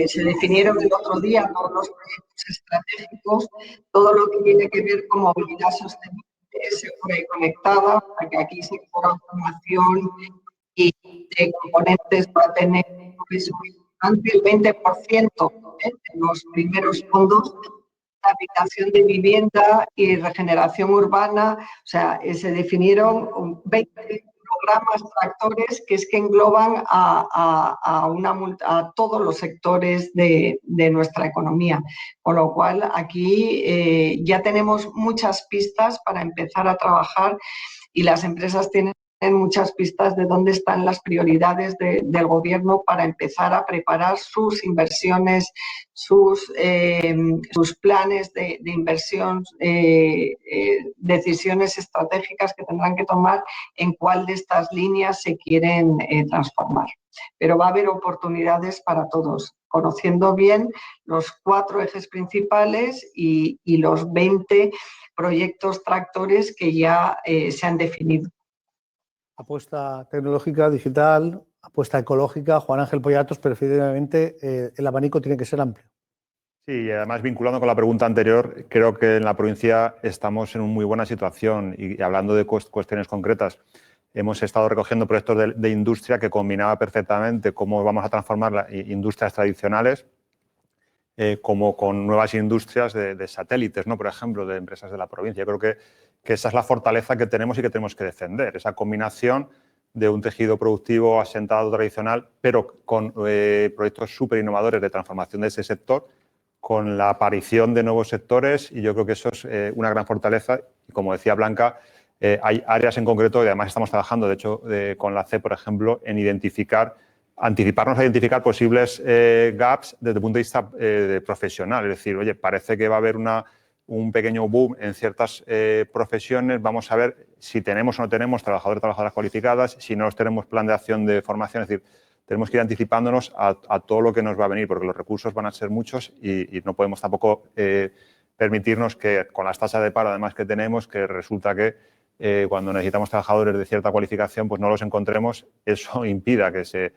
se definieron el otro día todos los proyectos estratégicos, todo lo que tiene que ver con movilidad sostenible, segura y conectada, para que aquí se ponga automación y de componentes va a tener ante el 20% de los primeros fondos. Habitación de vivienda y regeneración urbana, o sea, se definieron 20 programas tractores que engloban a todos los sectores de nuestra economía. Con lo cual, aquí ya tenemos muchas pistas para empezar a trabajar y las empresas tienen muchas pistas de dónde están las prioridades del Gobierno para empezar a preparar sus inversiones, sus planes de inversión, decisiones estratégicas que tendrán que tomar en cuál de estas líneas se quieren transformar. Pero va a haber oportunidades para todos, conociendo bien los 4 ejes principales y los 20 proyectos tractores que ya se han definido. Apuesta tecnológica, digital, apuesta ecológica. Juan Ángel Poyatos, pero efectivamente el abanico tiene que ser amplio. Sí, y además vinculando con la pregunta anterior, creo que en la provincia estamos en una muy buena situación y hablando de cuestiones concretas, hemos estado recogiendo proyectos de industria que combinaba perfectamente cómo vamos a transformar las industrias tradicionales como con nuevas industrias de satélites, ¿no? Por ejemplo, de empresas de la provincia. Yo creo que esa es la fortaleza que tenemos y que tenemos que defender, esa combinación de un tejido productivo asentado tradicional, pero con proyectos súper innovadores de transformación de ese sector, con la aparición de nuevos sectores, y yo creo que eso es una gran fortaleza. Y como decía Blanca, hay áreas en concreto y además estamos trabajando, de hecho, con la CEE, por ejemplo, en anticiparnos a identificar posibles gaps desde el punto de vista profesional. Es decir, oye, parece que va a haber un pequeño boom en ciertas profesiones, vamos a ver si tenemos o no tenemos trabajadoras cualificadas, si no tenemos plan de acción de formación, es decir, tenemos que ir anticipándonos a todo lo que nos va a venir, porque los recursos van a ser muchos y no podemos tampoco permitirnos que con las tasas de paro además que tenemos, que resulta que cuando necesitamos trabajadores de cierta cualificación pues no los encontremos, eso impida que se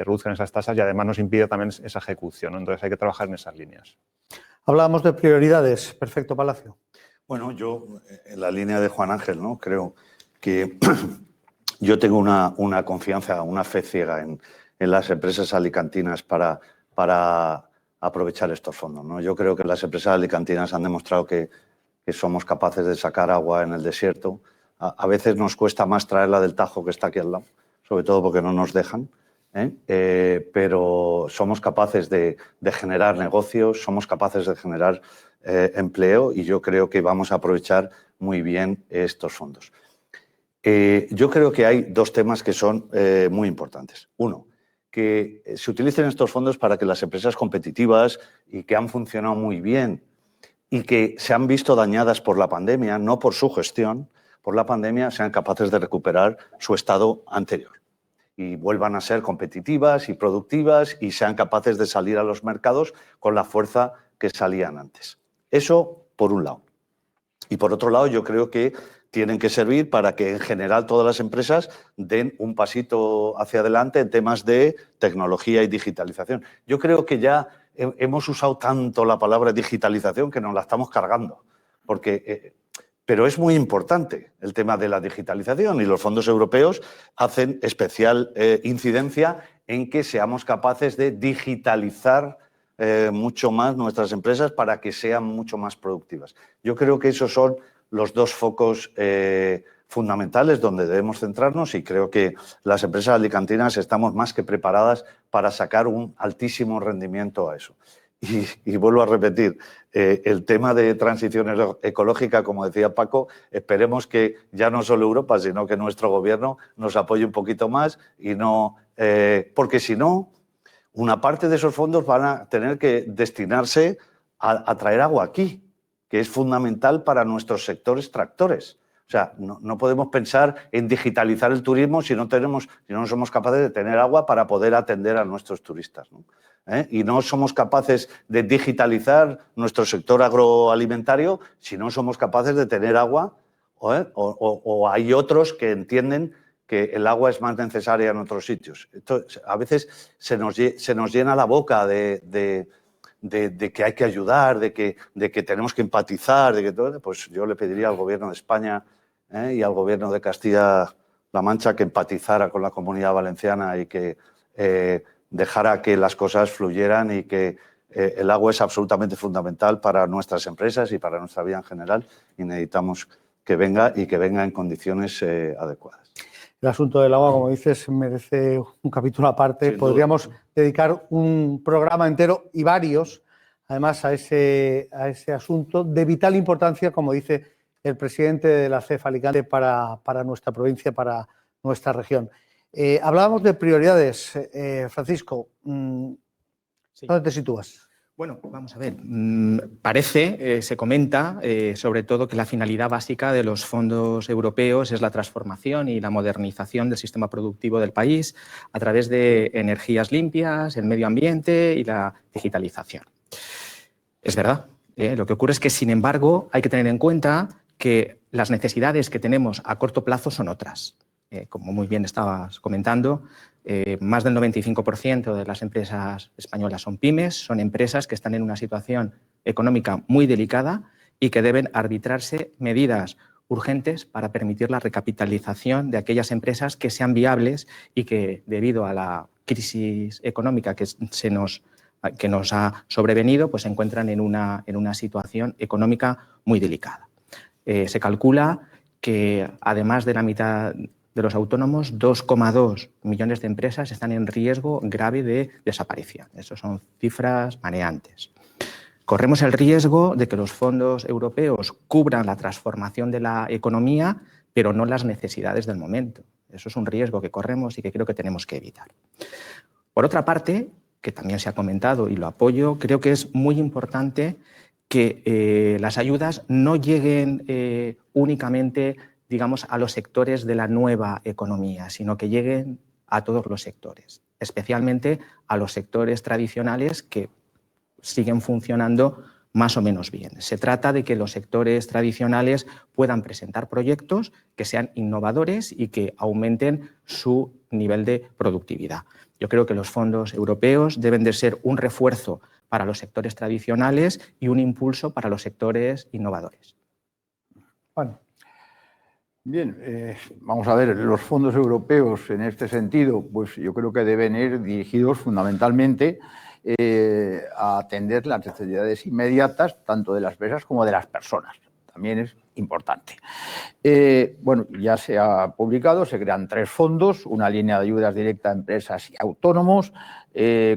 reduzcan esas tasas y además nos impide también esa ejecución, ¿no? Entonces hay que trabajar en esas líneas. Hablábamos de prioridades. Perfecto, Palacio. Bueno, yo en la línea de Juan Ángel, ¿no? Creo que yo tengo una confianza, una fe ciega en las empresas alicantinas para aprovechar estos fondos, ¿no? Yo creo que las empresas alicantinas han demostrado que somos capaces de sacar agua en el desierto, a veces nos cuesta más traerla del Tajo, que está aquí al lado, sobre todo porque no nos dejan, pero somos capaces de generar negocios, somos capaces de generar empleo y yo creo que vamos a aprovechar muy bien estos fondos. Yo creo que hay dos temas que son muy importantes. Uno, que se utilicen estos fondos para que las empresas competitivas y que han funcionado muy bien y que se han visto dañadas por la pandemia, no por su gestión, por la pandemia, sean capaces de recuperar su estado anterior y vuelvan a ser competitivas y productivas y sean capaces de salir a los mercados con la fuerza que salían antes. Eso por un lado. Y por otro lado, yo creo que tienen que servir para que en general todas las empresas den un pasito hacia adelante en temas de tecnología y digitalización. Yo creo que ya hemos usado tanto la palabra digitalización que nos la estamos cargando, pero es muy importante el tema de la digitalización y los fondos europeos hacen especial incidencia en que seamos capaces de digitalizar mucho más nuestras empresas para que sean mucho más productivas. Yo creo que esos son los dos focos fundamentales donde debemos centrarnos y creo que las empresas alicantinas estamos más que preparadas para sacar un altísimo rendimiento a eso. Y vuelvo a repetir, el tema de transición ecológica, como decía Paco, esperemos que ya no solo Europa, sino que nuestro gobierno nos apoye un poquito más y no, porque si no, una parte de esos fondos van a tener que destinarse a traer agua aquí, que es fundamental para nuestros sectores tractores. O sea, no podemos pensar en digitalizar el turismo si no somos capaces de tener agua para poder atender a nuestros turistas, ¿no? Y no somos capaces de digitalizar nuestro sector agroalimentario si no somos capaces de tener agua, o hay otros que entienden que el agua es más necesaria en otros sitios. Entonces, a veces se nos llena la boca de que hay que ayudar, de que tenemos que empatizar, pues yo le pediría al Gobierno de España y al Gobierno de Castilla-La Mancha que empatizara con la Comunidad Valenciana y que dejara que las cosas fluyeran y que el agua es absolutamente fundamental para nuestras empresas y para nuestra vida en general y necesitamos que venga y que venga en condiciones adecuadas. El asunto del agua, como dices, merece un capítulo aparte. Podríamos dedicar un programa entero y varios, además, a ese asunto de vital importancia, como dice el presidente de la CEF Alicante, para nuestra provincia, para nuestra región. Hablábamos de prioridades. Francisco, ¿dónde te sitúas? Bueno, vamos a ver. Se comenta, sobre todo, que la finalidad básica de los fondos europeos es la transformación y la modernización del sistema productivo del país a través de energías limpias, el medio ambiente y la digitalización. Es verdad. Lo que ocurre es que, sin embargo, hay que tener en cuenta que las necesidades que tenemos a corto plazo son otras. Como muy bien estabas comentando, más del 95% de las empresas españolas son pymes, son empresas que están en una situación económica muy delicada y que deben arbitrarse medidas urgentes para permitir la recapitalización de aquellas empresas que sean viables y que, debido a la crisis económica que nos ha sobrevenido, pues se encuentran en una situación económica muy delicada. Se calcula que, además de la mitad de los autónomos, 2,2 millones de empresas están en riesgo grave de desaparición. Esas son cifras mareantes. Corremos el riesgo de que los fondos europeos cubran la transformación de la economía, pero no las necesidades del momento. Eso es un riesgo que corremos y que creo que tenemos que evitar. Por otra parte, que también se ha comentado y lo apoyo, creo que es muy importante que las ayudas no lleguen únicamente, digamos, a los sectores de la nueva economía, sino que lleguen a todos los sectores, especialmente a los sectores tradicionales que siguen funcionando más o menos bien. Se trata de que los sectores tradicionales puedan presentar proyectos que sean innovadores y que aumenten su nivel de productividad. Yo creo que los fondos europeos deben de ser un refuerzo para los sectores tradicionales y un impulso para los sectores innovadores. Bueno. Bien, vamos a ver, los fondos europeos en este sentido, pues yo creo que deben ir dirigidos fundamentalmente a atender las necesidades inmediatas tanto de las empresas como de las personas. También es importante. Bueno, ya se ha publicado, se crean 3 fondos, una línea de ayudas directas a empresas y autónomos,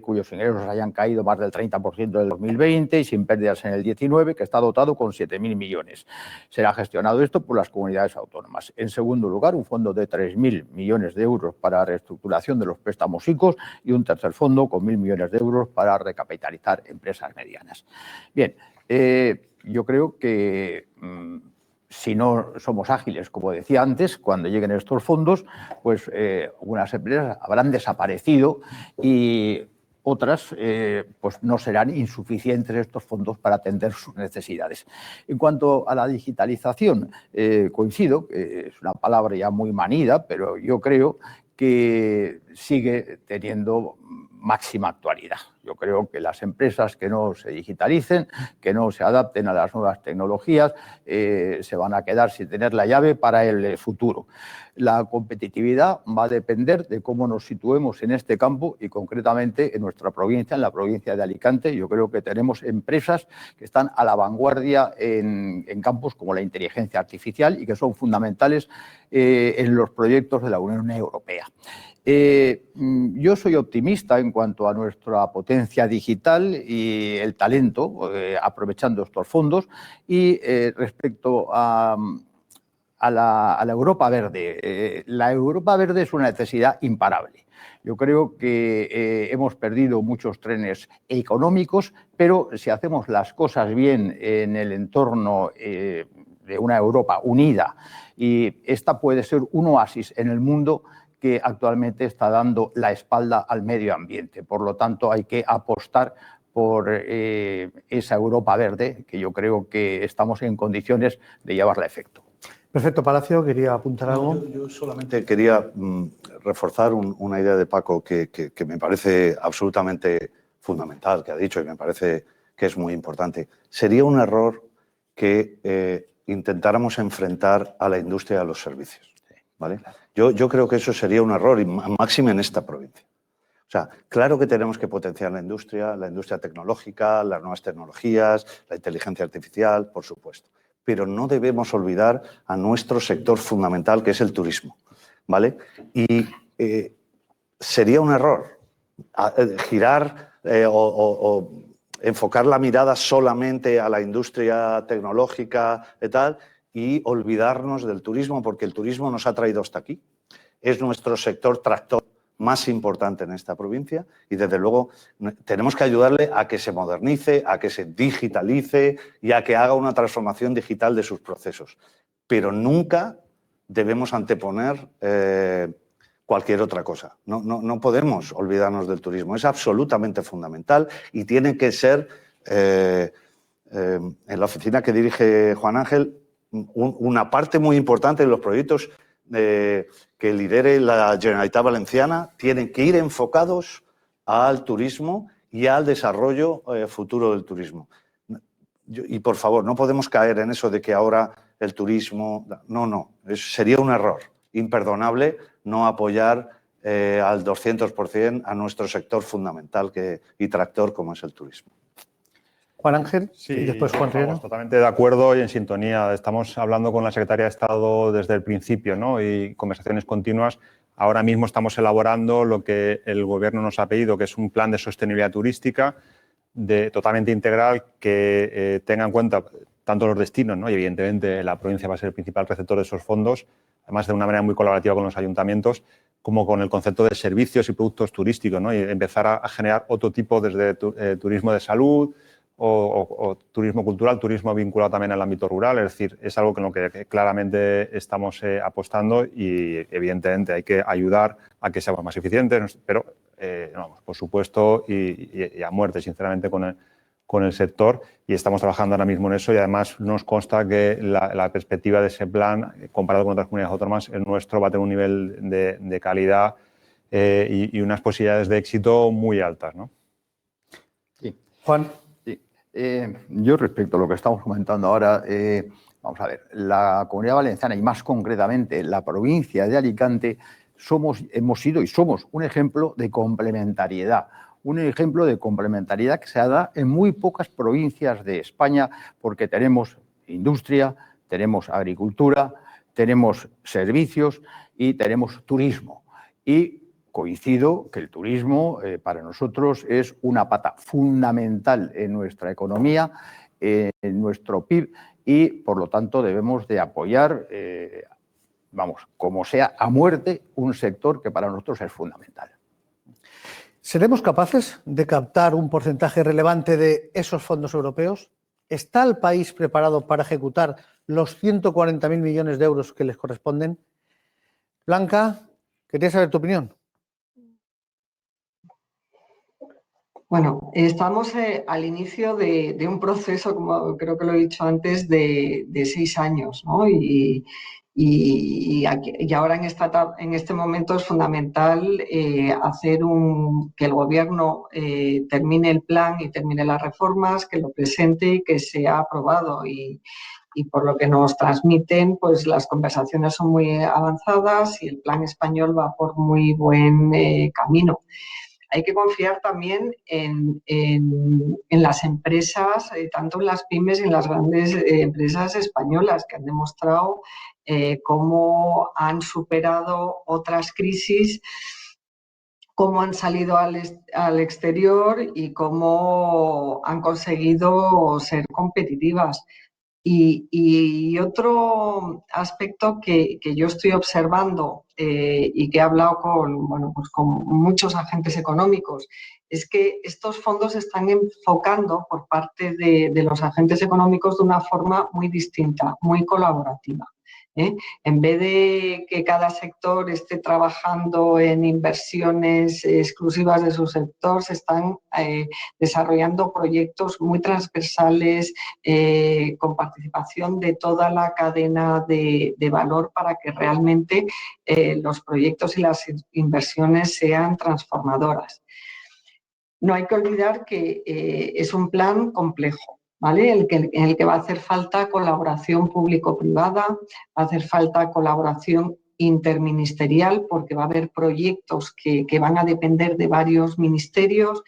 cuyos ingresos hayan caído más del 30% del 2020 y sin pérdidas en el 19, que está dotado con 7.000 millones. Será gestionado esto por las comunidades autónomas. En segundo lugar, un fondo de 3.000 millones de euros para reestructuración de los préstamos ICOs y un tercer fondo con 1.000 millones de euros para recapitalizar empresas medianas. Bien, yo creo que si no somos ágiles, como decía antes, cuando lleguen estos fondos, pues algunas empresas habrán desaparecido y otras pues no serán insuficientes estos fondos para atender sus necesidades. En cuanto a la digitalización, coincido, que es una palabra ya muy manida, pero yo creo que sigue teniendo máxima actualidad. Yo creo que las empresas que no se digitalicen, que no se adapten a las nuevas tecnologías, se van a quedar sin tener la llave para el futuro. La competitividad va a depender de cómo nos situemos en este campo y concretamente en nuestra provincia, en la provincia de Alicante. Yo creo que tenemos empresas que están a la vanguardia en campos como la inteligencia artificial y que son fundamentales en los proyectos de la Unión Europea. Yo soy optimista en cuanto a nuestra potencia digital y el talento, aprovechando estos fondos, y respecto a la Europa Verde. La Europa Verde es una necesidad imparable. Yo creo que hemos perdido muchos trenes económicos, pero si hacemos las cosas bien en el entorno de una Europa unida, y esta puede ser un oasis en el mundo que actualmente está dando la espalda al medio ambiente. Por lo tanto, hay que apostar por esa Europa verde, que yo creo que estamos en condiciones de llevarla a efecto. Perfecto, Palacio, quería apuntar algo. Yo solamente quería reforzar una idea de Paco que me parece absolutamente fundamental, que ha dicho, y me parece que es muy importante. Sería un error que intentáramos enfrentar a la industria y a los servicios, ¿vale? Yo creo que eso sería un error, y máxime en esta provincia. O sea, claro que tenemos que potenciar la industria tecnológica, las nuevas tecnologías, la inteligencia artificial, por supuesto. Pero no debemos olvidar a nuestro sector fundamental, que es el turismo, ¿vale? Y sería un error girar o enfocar la mirada solamente a la industria tecnológica y tal, y olvidarnos del turismo, porque el turismo nos ha traído hasta aquí. Es nuestro sector tractor más importante en esta provincia y, desde luego, tenemos que ayudarle a que se modernice, a que se digitalice y a que haga una transformación digital de sus procesos. Pero nunca debemos anteponer cualquier otra cosa. No podemos olvidarnos del turismo. Es absolutamente fundamental y tiene que ser, en la oficina que dirige Juan Ángel, una parte muy importante de los proyectos que lidere la Generalitat Valenciana tienen que ir enfocados al turismo y al desarrollo futuro del turismo. Y, por favor, no podemos caer en eso de que ahora el turismo... No. Sería un error imperdonable no apoyar al 200% a nuestro sector fundamental y tractor como es el turismo. Juan Ángel, sí, y después Juan Riera. Estamos totalmente de acuerdo y en sintonía. Estamos hablando con la Secretaría de Estado desde el principio, ¿no? Y conversaciones continuas. Ahora mismo estamos elaborando lo que el Gobierno nos ha pedido, que es un plan de sostenibilidad turística totalmente integral que tenga en cuenta tanto los destinos, ¿no? Y evidentemente la provincia va a ser el principal receptor de esos fondos, además de una manera muy colaborativa con los ayuntamientos, como con el concepto de servicios y productos turísticos, ¿no? Y empezar a generar otro tipo desde turismo de salud, o turismo cultural, turismo vinculado también al ámbito rural. Es decir, es algo en lo que claramente estamos apostando y, evidentemente, hay que ayudar a que seamos más eficientes, pero, por supuesto, y a muerte, sinceramente, con el sector. Y estamos trabajando ahora mismo en eso y, además, nos consta que la perspectiva de ese plan, comparado con otras comunidades autónomas, el nuestro va a tener un nivel de calidad y unas posibilidades de éxito muy altas, ¿no? Sí. Juan. Yo, respecto a lo que estamos comentando ahora, vamos a ver, la Comunidad Valenciana y, más concretamente, la provincia de Alicante, hemos sido y somos un ejemplo de complementariedad. Un ejemplo de complementariedad que se da en muy pocas provincias de España, porque tenemos industria, tenemos agricultura, tenemos servicios y tenemos turismo. Y coincido que el turismo para nosotros es una pata fundamental en nuestra economía, en nuestro PIB, y por lo tanto debemos de apoyar, vamos, como sea a muerte, un sector que para nosotros es fundamental. ¿Seremos capaces de captar un porcentaje relevante de esos fondos europeos? ¿Está el país preparado para ejecutar los 140.000 millones de euros que les corresponden? Blanca, quería saber tu opinión. Bueno, estamos al inicio de un proceso, como creo que lo he dicho antes, de 6 años, ¿no? Y ahora en este momento es fundamental hacer que el Gobierno termine el plan y termine las reformas, que lo presente y que sea aprobado. Y por lo que nos transmiten, pues las conversaciones son muy avanzadas y el plan español va por muy buen camino. Hay que confiar también en las empresas, tanto en las pymes y en las grandes empresas españolas, que han demostrado cómo han superado otras crisis, cómo han salido al exterior y cómo han conseguido ser competitivas. Y otro aspecto que yo estoy observando y que he hablado con muchos agentes económicos es que estos fondos se están enfocando por parte de los agentes económicos de una forma muy distinta, muy colaborativa. En vez de que cada sector esté trabajando en inversiones exclusivas de su sector, se están desarrollando proyectos muy transversales con participación de toda la cadena de valor para que realmente los proyectos y las inversiones sean transformadoras. No hay que olvidar que es un plan complejo, ¿vale? En el que va a hacer falta colaboración público-privada, va a hacer falta colaboración interministerial, porque va a haber proyectos que van a depender de varios ministerios,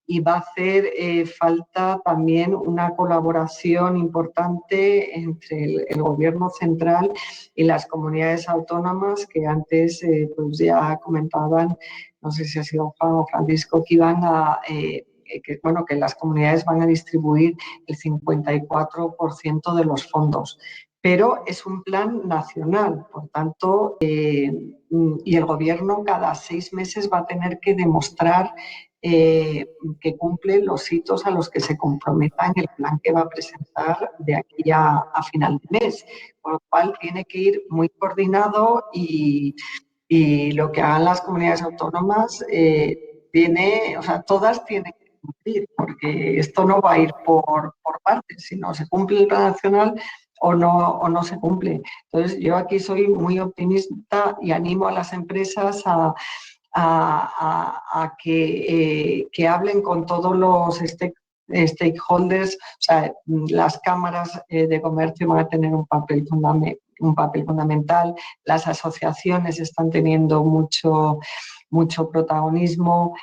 y va a hacer falta también una colaboración importante entre el Gobierno central y las comunidades autónomas, que antes pues ya comentaban, no sé si ha sido Juan o Francisco, que iban a que las comunidades van a distribuir el 54% de los fondos. Pero es un plan nacional, por tanto, y el Gobierno cada 6 meses va a tener que demostrar que cumple los hitos a los que se comprometa en el plan que va a presentar de aquí a final de mes, por lo cual tiene que ir muy coordinado y lo que hagan las comunidades autónomas todas tienen que cumplir, porque esto no va a ir por partes, sino se cumple el plan nacional o no se cumple. Entonces, yo aquí soy muy optimista y animo a las empresas a que hablen con todos los stakeholders. O sea, las cámaras de comercio van a tener un papel fundamental, las asociaciones están teniendo mucho protagonismo,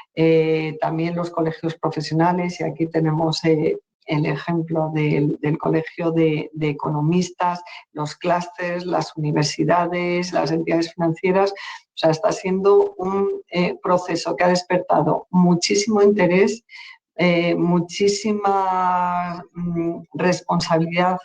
también los colegios profesionales, y aquí tenemos el ejemplo del Colegio de Economistas, los clústeres, las universidades, las entidades financieras. O sea, está siendo un proceso que ha despertado muchísimo interés, muchísima responsabilidad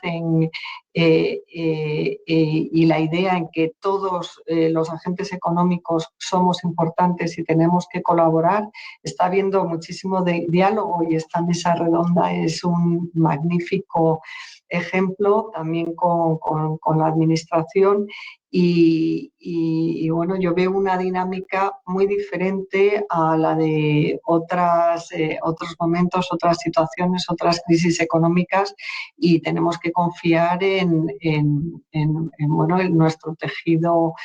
y la idea en que todos los agentes económicos somos importantes y tenemos que colaborar. Está habiendo muchísimo diálogo, y esta mesa redonda es un magnífico ejemplo, también con la administración. Y bueno, yo veo una dinámica muy diferente a la de otros momentos, otras situaciones, otras crisis económicas, y tenemos que confiar en nuestro tejido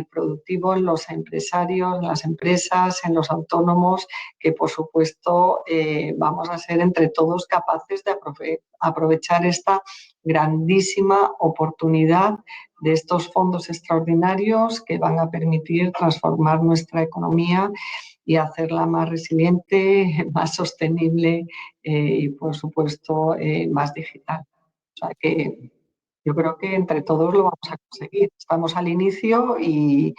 productivo, en los empresarios, en las empresas, en los autónomos, que por supuesto vamos a ser entre todos capaces de aprovechar esta grandísima oportunidad de estos fondos extraordinarios que van a permitir transformar nuestra economía y hacerla más resiliente, más sostenible y, por supuesto, más digital. O sea que yo creo que entre todos lo vamos a conseguir. Estamos al inicio y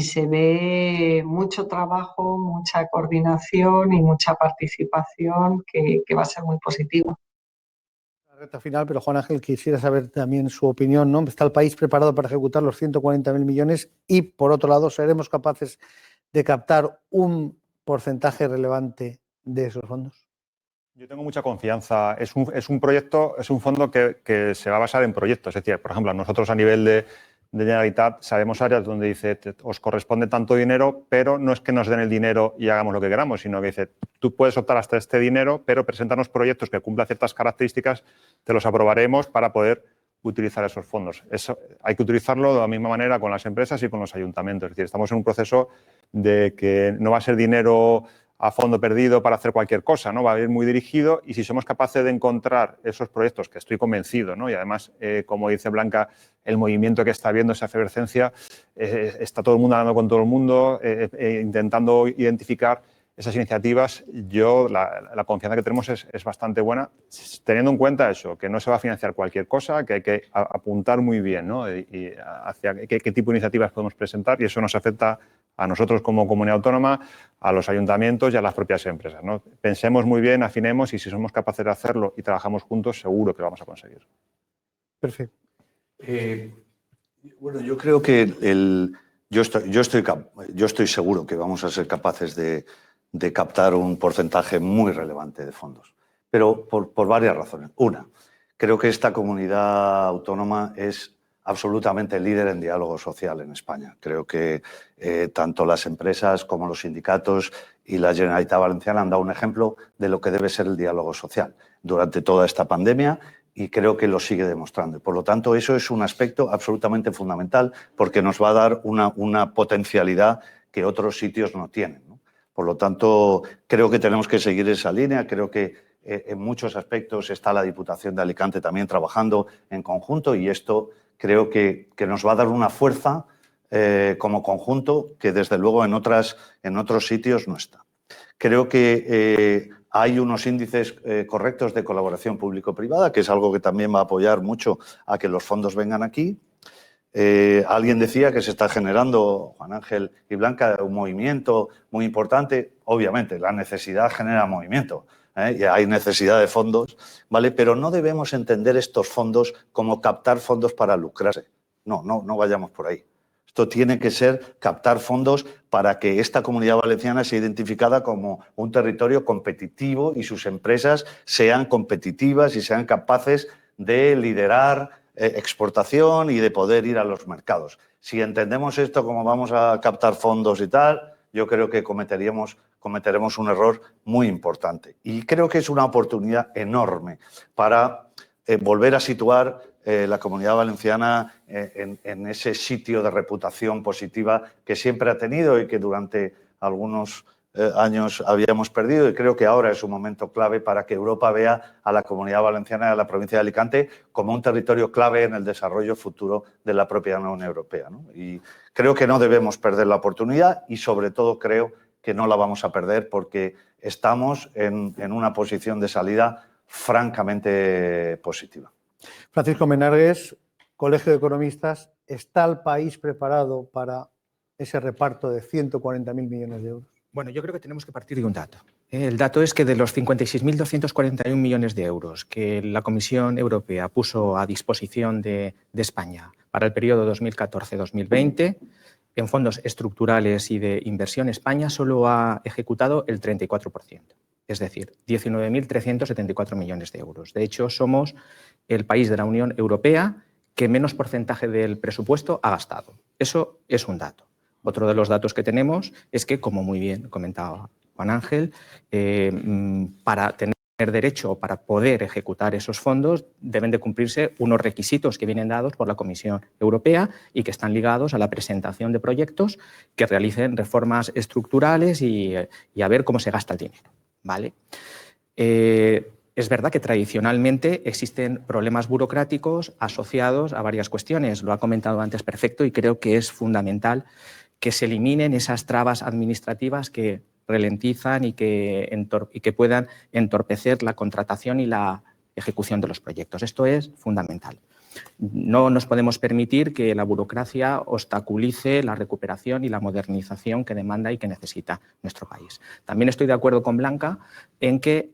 se ve mucho trabajo, mucha coordinación y mucha participación que va a ser muy positiva. La recta final, pero Juan Ángel, quisiera saber también su opinión, ¿no? ¿Está el país preparado para ejecutar los 140.000 millones? Y, por otro lado, ¿seremos capaces de captar un porcentaje relevante de esos fondos? Yo tengo mucha confianza. Es un proyecto, es un fondo que se va a basar en proyectos. Es decir, por ejemplo, nosotros a nivel de Generalitat sabemos áreas donde dice os corresponde tanto dinero, pero no es que nos den el dinero y hagamos lo que queramos, sino que dice tú puedes optar hasta este dinero, pero preséntanos proyectos que cumplan ciertas características, te los aprobaremos para poder utilizar esos fondos. Eso hay que utilizarlo de la misma manera con las empresas y con los ayuntamientos. Es decir, estamos en un proceso de que no va a ser dinero a fondo perdido para hacer cualquier cosa, ¿no? Va a ir muy dirigido y si somos capaces de encontrar esos proyectos, que estoy convencido, ¿no? Y además, como dice Blanca, el movimiento que está habiendo, esa efervescencia, está todo el mundo hablando con todo el mundo, intentando identificar esas iniciativas. Yo, la confianza que tenemos es bastante buena, teniendo en cuenta eso, que no se va a financiar cualquier cosa, que hay que apuntar muy bien, ¿no? Y hacia qué tipo de iniciativas podemos presentar y eso nos afecta a nosotros como comunidad autónoma, a los ayuntamientos y a las propias empresas, ¿no? Pensemos muy bien, afinemos y si somos capaces de hacerlo y trabajamos juntos, seguro que lo vamos a conseguir. Perfecto. Bueno, yo creo que yo estoy seguro que vamos a ser capaces de captar un porcentaje muy relevante de fondos, pero por varias razones. Una, creo que esta comunidad autónoma es absolutamente líder en diálogo social en España. Creo que tanto las empresas como los sindicatos y la Generalitat Valenciana han dado un ejemplo de lo que debe ser el diálogo social durante toda esta pandemia y creo que lo sigue demostrando. Por lo tanto, eso es un aspecto absolutamente fundamental porque nos va a dar una potencialidad que otros sitios no tienen, ¿no? Por lo tanto, creo que tenemos que seguir esa línea. Creo que en muchos aspectos está la Diputación de Alicante también trabajando en conjunto y esto creo que nos va a dar una fuerza como conjunto que desde luego en otros sitios no está. Creo que hay unos índices correctos de colaboración público-privada, que es algo que también va a apoyar mucho a que los fondos vengan aquí. Alguien decía que se está generando, Juan Ángel y Blanca, un movimiento muy importante. Obviamente, la necesidad genera movimiento. Y hay necesidad de fondos, ¿vale? Pero no debemos entender estos fondos como captar fondos para lucrarse. No vayamos por ahí. Esto tiene que ser captar fondos para que esta comunidad valenciana sea identificada como un territorio competitivo y sus empresas sean competitivas y sean capaces de liderar exportación y de poder ir a los mercados. Si entendemos esto como vamos a captar fondos y tal, yo creo que cometeremos un error muy importante. Y creo que es una oportunidad enorme para volver a situar la Comunidad Valenciana en ese sitio de reputación positiva que siempre ha tenido y que durante algunos años habíamos perdido, y creo que ahora es un momento clave para que Europa vea a la Comunidad Valenciana y a la provincia de Alicante como un territorio clave en el desarrollo futuro de la propia Unión Europea, ¿no? Y creo que no debemos perder la oportunidad y sobre todo creo que no la vamos a perder porque estamos en una posición de salida francamente positiva. Francisco Menargues, Colegio de Economistas, ¿está el país preparado para ese reparto de 140.000 millones de euros? Bueno, yo creo que tenemos que partir de un dato. El dato es que de los 56.241 millones de euros que la Comisión Europea puso a disposición de España para el periodo 2014-2020, en fondos estructurales y de inversión, España solo ha ejecutado el 34%, es decir, 19.374 millones de euros. De hecho, somos el país de la Unión Europea que menos porcentaje del presupuesto ha gastado. Eso es un dato. Otro de los datos que tenemos es que, como muy bien comentaba Juan Ángel, para tener derecho o para poder ejecutar esos fondos deben de cumplirse unos requisitos que vienen dados por la Comisión Europea y que están ligados a la presentación de proyectos que realicen reformas estructurales y a ver cómo se gasta el dinero, ¿vale? Es verdad que tradicionalmente existen problemas burocráticos asociados a varias cuestiones. Lo ha comentado antes perfecto y creo que es fundamental que se eliminen esas trabas administrativas que ralentizan y que puedan entorpecer la contratación y la ejecución de los proyectos. Esto es fundamental. No nos podemos permitir que la burocracia obstaculice la recuperación y la modernización que demanda y que necesita nuestro país. También estoy de acuerdo con Blanca en que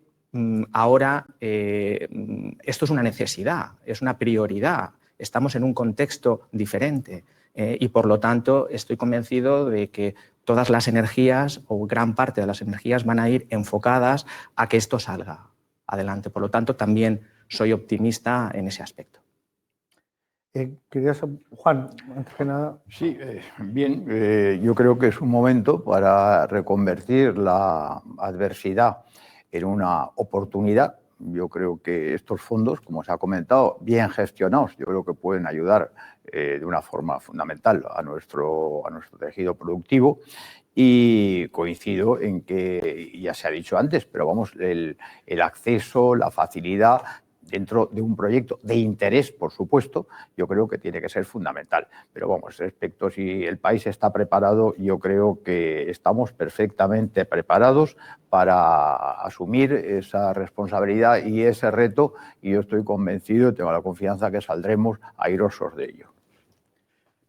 ahora esto es una necesidad, es una prioridad. Estamos en un contexto diferente y, por lo tanto, estoy convencido de que todas las energías o gran parte de las energías van a ir enfocadas a que esto salga adelante. Por lo tanto, también soy optimista en ese aspecto. Juan, antes que nada. Sí, bien, yo creo que es un momento para reconvertir la adversidad en una oportunidad. Yo creo que estos fondos, como se ha comentado, bien gestionados, yo creo que pueden ayudar de una forma fundamental a nuestro tejido productivo. Y coincido en que, ya se ha dicho antes, pero vamos, el acceso, la facilidad dentro de un proyecto de interés, por supuesto, yo creo que tiene que ser fundamental. Pero vamos, respecto a si el país está preparado, yo creo que estamos perfectamente preparados para asumir esa responsabilidad y ese reto, y yo estoy convencido, tengo la confianza que saldremos airosos de ello.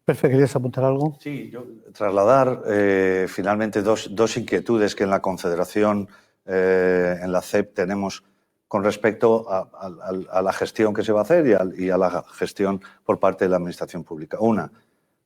Perfecto, ¿querías apuntar algo? Sí, yo trasladar finalmente dos inquietudes que en la Confederación, en la CEP, tenemos con respecto a la gestión que se va a hacer y a la gestión por parte de la Administración Pública. Una,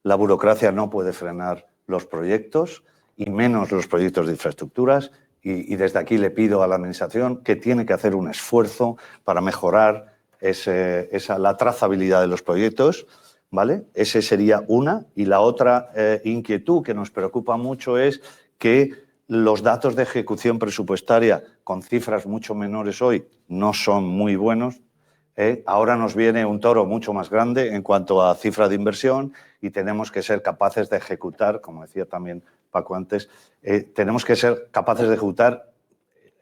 la burocracia no puede frenar los proyectos y menos los proyectos de infraestructuras y desde aquí le pido a la Administración que tiene que hacer un esfuerzo para mejorar la trazabilidad de los proyectos, ¿vale? Ese sería una. Y la otra inquietud que nos preocupa mucho es que los datos de ejecución presupuestaria con cifras mucho menores hoy no son muy buenos. Ahora nos viene un toro mucho más grande en cuanto a cifra de inversión y tenemos que ser capaces de ejecutar, como decía también Paco antes, tenemos que ser capaces de ejecutar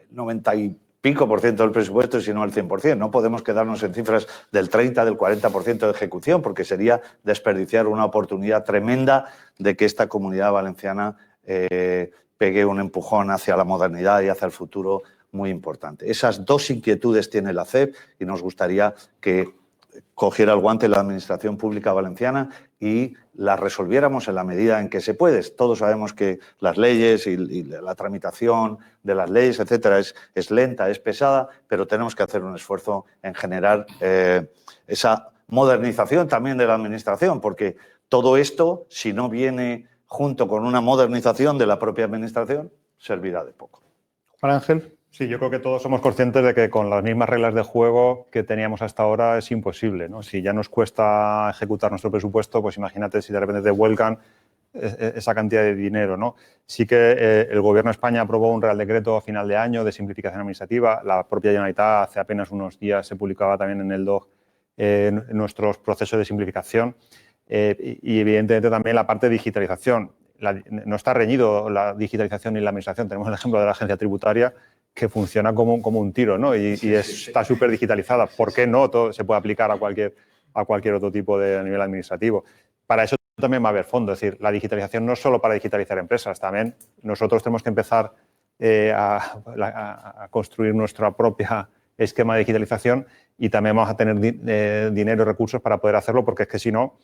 90 y pico % del presupuesto, si no el 100%. No podemos quedarnos en cifras del 30, del 40% de ejecución, porque sería desperdiciar una oportunidad tremenda de que esta Comunidad Valenciana pegue un empujón hacia la modernidad y hacia el futuro muy importante. Esas dos inquietudes tiene la CEP y nos gustaría que cogiera el guante la Administración Pública Valenciana y las resolviéramos en la medida en que se puede. Todos sabemos que las leyes y la tramitación de las leyes, etcétera, es lenta, es pesada, pero tenemos que hacer un esfuerzo en generar esa modernización también de la Administración, porque todo esto, si no viene junto con una modernización de la propia Administración, servirá de poco. Juan Ángel. Sí, yo creo que todos somos conscientes de que con las mismas reglas de juego que teníamos hasta ahora es imposible, ¿no? Si ya nos cuesta ejecutar nuestro presupuesto, pues imagínate si de repente te vuelcan esa cantidad de dinero, ¿no? Sí que el Gobierno de España aprobó un Real Decreto a final de año de simplificación administrativa. La propia Generalitat hace apenas unos días se publicaba también en el DOC nuestros procesos de simplificación. Y evidentemente también la parte de digitalización. No está reñido la digitalización y la administración. Tenemos el ejemplo de la agencia tributaria que funciona como un tiro, ¿no? Está súper digitalizada. ¿Por qué no? Todo se puede aplicar a cualquier otro tipo de nivel administrativo. Para eso también va a haber fondos. Es decir, la digitalización no es solo para digitalizar empresas. También nosotros tenemos que empezar a construir nuestra propia esquema de digitalización y también vamos a tener dinero y recursos para poder hacerlo, porque es que si no,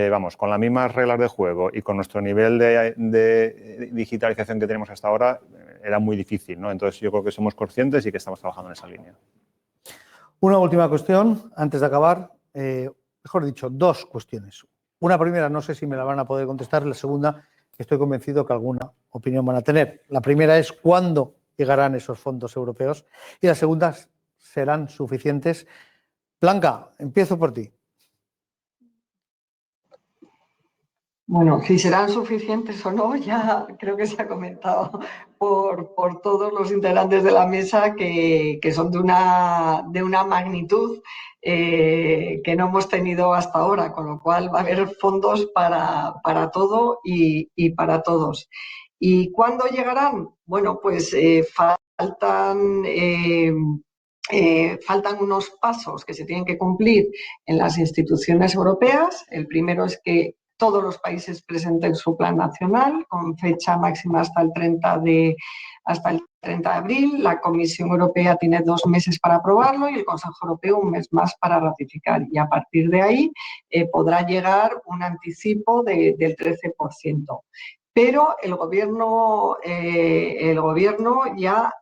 vamos, con las mismas reglas de juego y con nuestro nivel de digitalización que tenemos hasta ahora, era muy difícil, ¿no? Entonces yo creo que somos conscientes y que estamos trabajando en esa línea. Una última cuestión, antes de acabar, mejor dicho, dos cuestiones. Una primera, no sé si me la van a poder contestar, la segunda, estoy convencido que alguna opinión van a tener. La primera es cuándo llegarán esos fondos europeos y la segunda, ¿serán suficientes? Blanca, empiezo por ti. Bueno, si serán suficientes o no, ya creo que se ha comentado por todos los integrantes de la mesa que son de una magnitud que no hemos tenido hasta ahora, con lo cual va a haber fondos para todo y para todos. ¿Y cuándo llegarán? Bueno, pues faltan unos pasos que se tienen que cumplir en las instituciones europeas. El primero es que todos los países presenten su plan nacional con fecha máxima hasta el 30 de abril, la Comisión Europea tiene 2 meses para aprobarlo y el Consejo Europeo 1 mes más para ratificar. Y a partir de ahí podrá llegar un anticipo del 13%. Pero el gobierno ya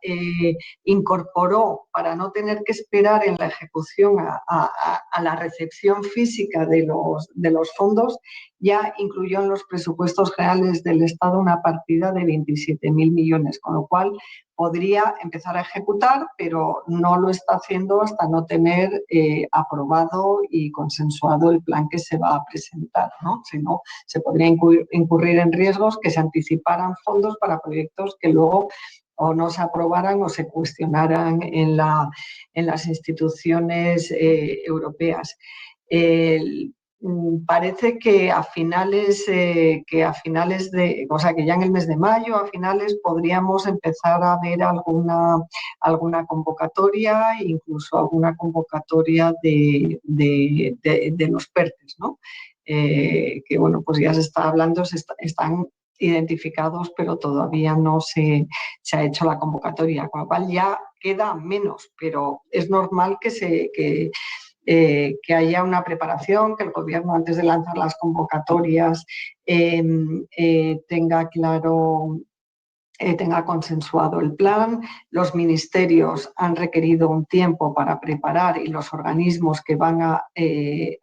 incorporó, para no tener que esperar en la ejecución a la recepción física de los fondos, ya incluyó en los presupuestos generales del Estado una partida de 27.000 millones, con lo cual podría empezar a ejecutar, pero no lo está haciendo hasta no tener aprobado y consensuado el plan que se va a presentar, ¿no? Si no, se podría incurrir en riesgos que se anticiparan fondos para proyectos que luego o no se aprobaran o se cuestionaran en las instituciones europeas. Parece que a finales de, o sea, que ya en el mes de mayo, a finales, podríamos empezar a ver alguna convocatoria, incluso alguna convocatoria de los PERTEs, ¿no? Que, bueno, pues ya se está hablando, están identificados, pero todavía no se ha hecho la convocatoria, con lo cual ya queda menos, pero es normal que haya una preparación, que el gobierno, antes de lanzar las convocatorias, tenga claro, tenga consensuado el plan. Los ministerios han requerido un tiempo para preparar y los organismos que van a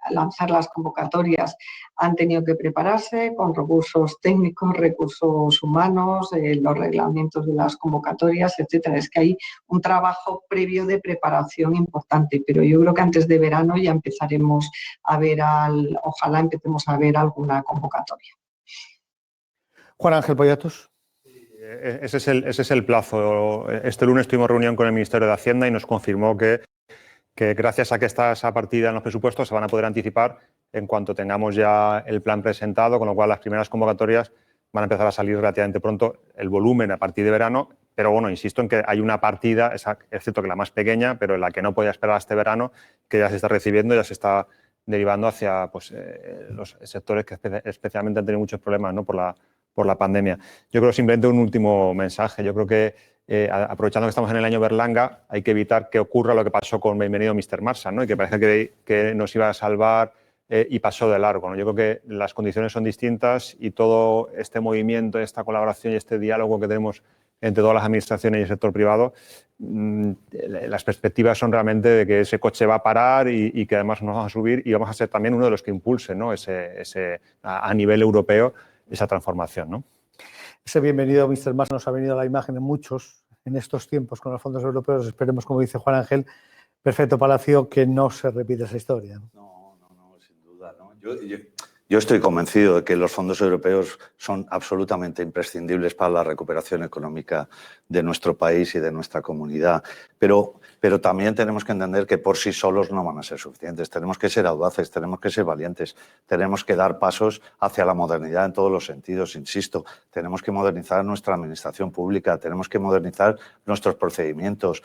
lanzar las convocatorias han tenido que prepararse con recursos técnicos, recursos humanos, los reglamentos de las convocatorias, etcétera. Es que hay un trabajo previo de preparación importante, pero yo creo que antes de verano ya empezaremos a ver, ojalá empecemos a ver alguna convocatoria. Juan Ángel Poyatos. Ese es el plazo. Este lunes tuvimos reunión con el Ministerio de Hacienda y nos confirmó que gracias a que está esa partida en los presupuestos se van a poder anticipar en cuanto tengamos ya el plan presentado, con lo cual las primeras convocatorias van a empezar a salir relativamente pronto, el volumen a partir de verano, pero bueno, insisto en que hay una partida, excepto que la más pequeña, pero en la que no podía esperar este verano, que ya se está recibiendo, ya se está derivando hacia pues, los sectores que especialmente han tenido muchos problemas, ¿no? por la pandemia. Yo creo simplemente un último mensaje. Yo creo que aprovechando que estamos en el año Berlanga, hay que evitar que ocurra lo que pasó con Bienvenido Mr. Marshall, ¿no? Y que parece que nos iba a salvar y pasó de largo, ¿no? Yo creo que las condiciones son distintas y todo este movimiento, esta colaboración y este diálogo que tenemos entre todas las administraciones y el sector privado, las perspectivas son realmente de que ese coche va a parar y que además nos vamos a subir y vamos a ser también uno de los que impulse, ¿no? A nivel europeo esa transformación, ¿no? Ese Bienvenido Mr. Marshall nos ha venido a la imagen de muchos en estos tiempos con los fondos europeos. Esperemos, como dice Juan Ángel, perfecto Palacio, que no se repita esa historia. No, sin duda, ¿no? Yo estoy convencido de que los fondos europeos son absolutamente imprescindibles para la recuperación económica de nuestro país y de nuestra comunidad, pero también tenemos que entender que por sí solos no van a ser suficientes. Tenemos que ser audaces, tenemos que ser valientes, tenemos que dar pasos hacia la modernidad en todos los sentidos, insisto. Tenemos que modernizar nuestra administración pública, tenemos que modernizar nuestros procedimientos.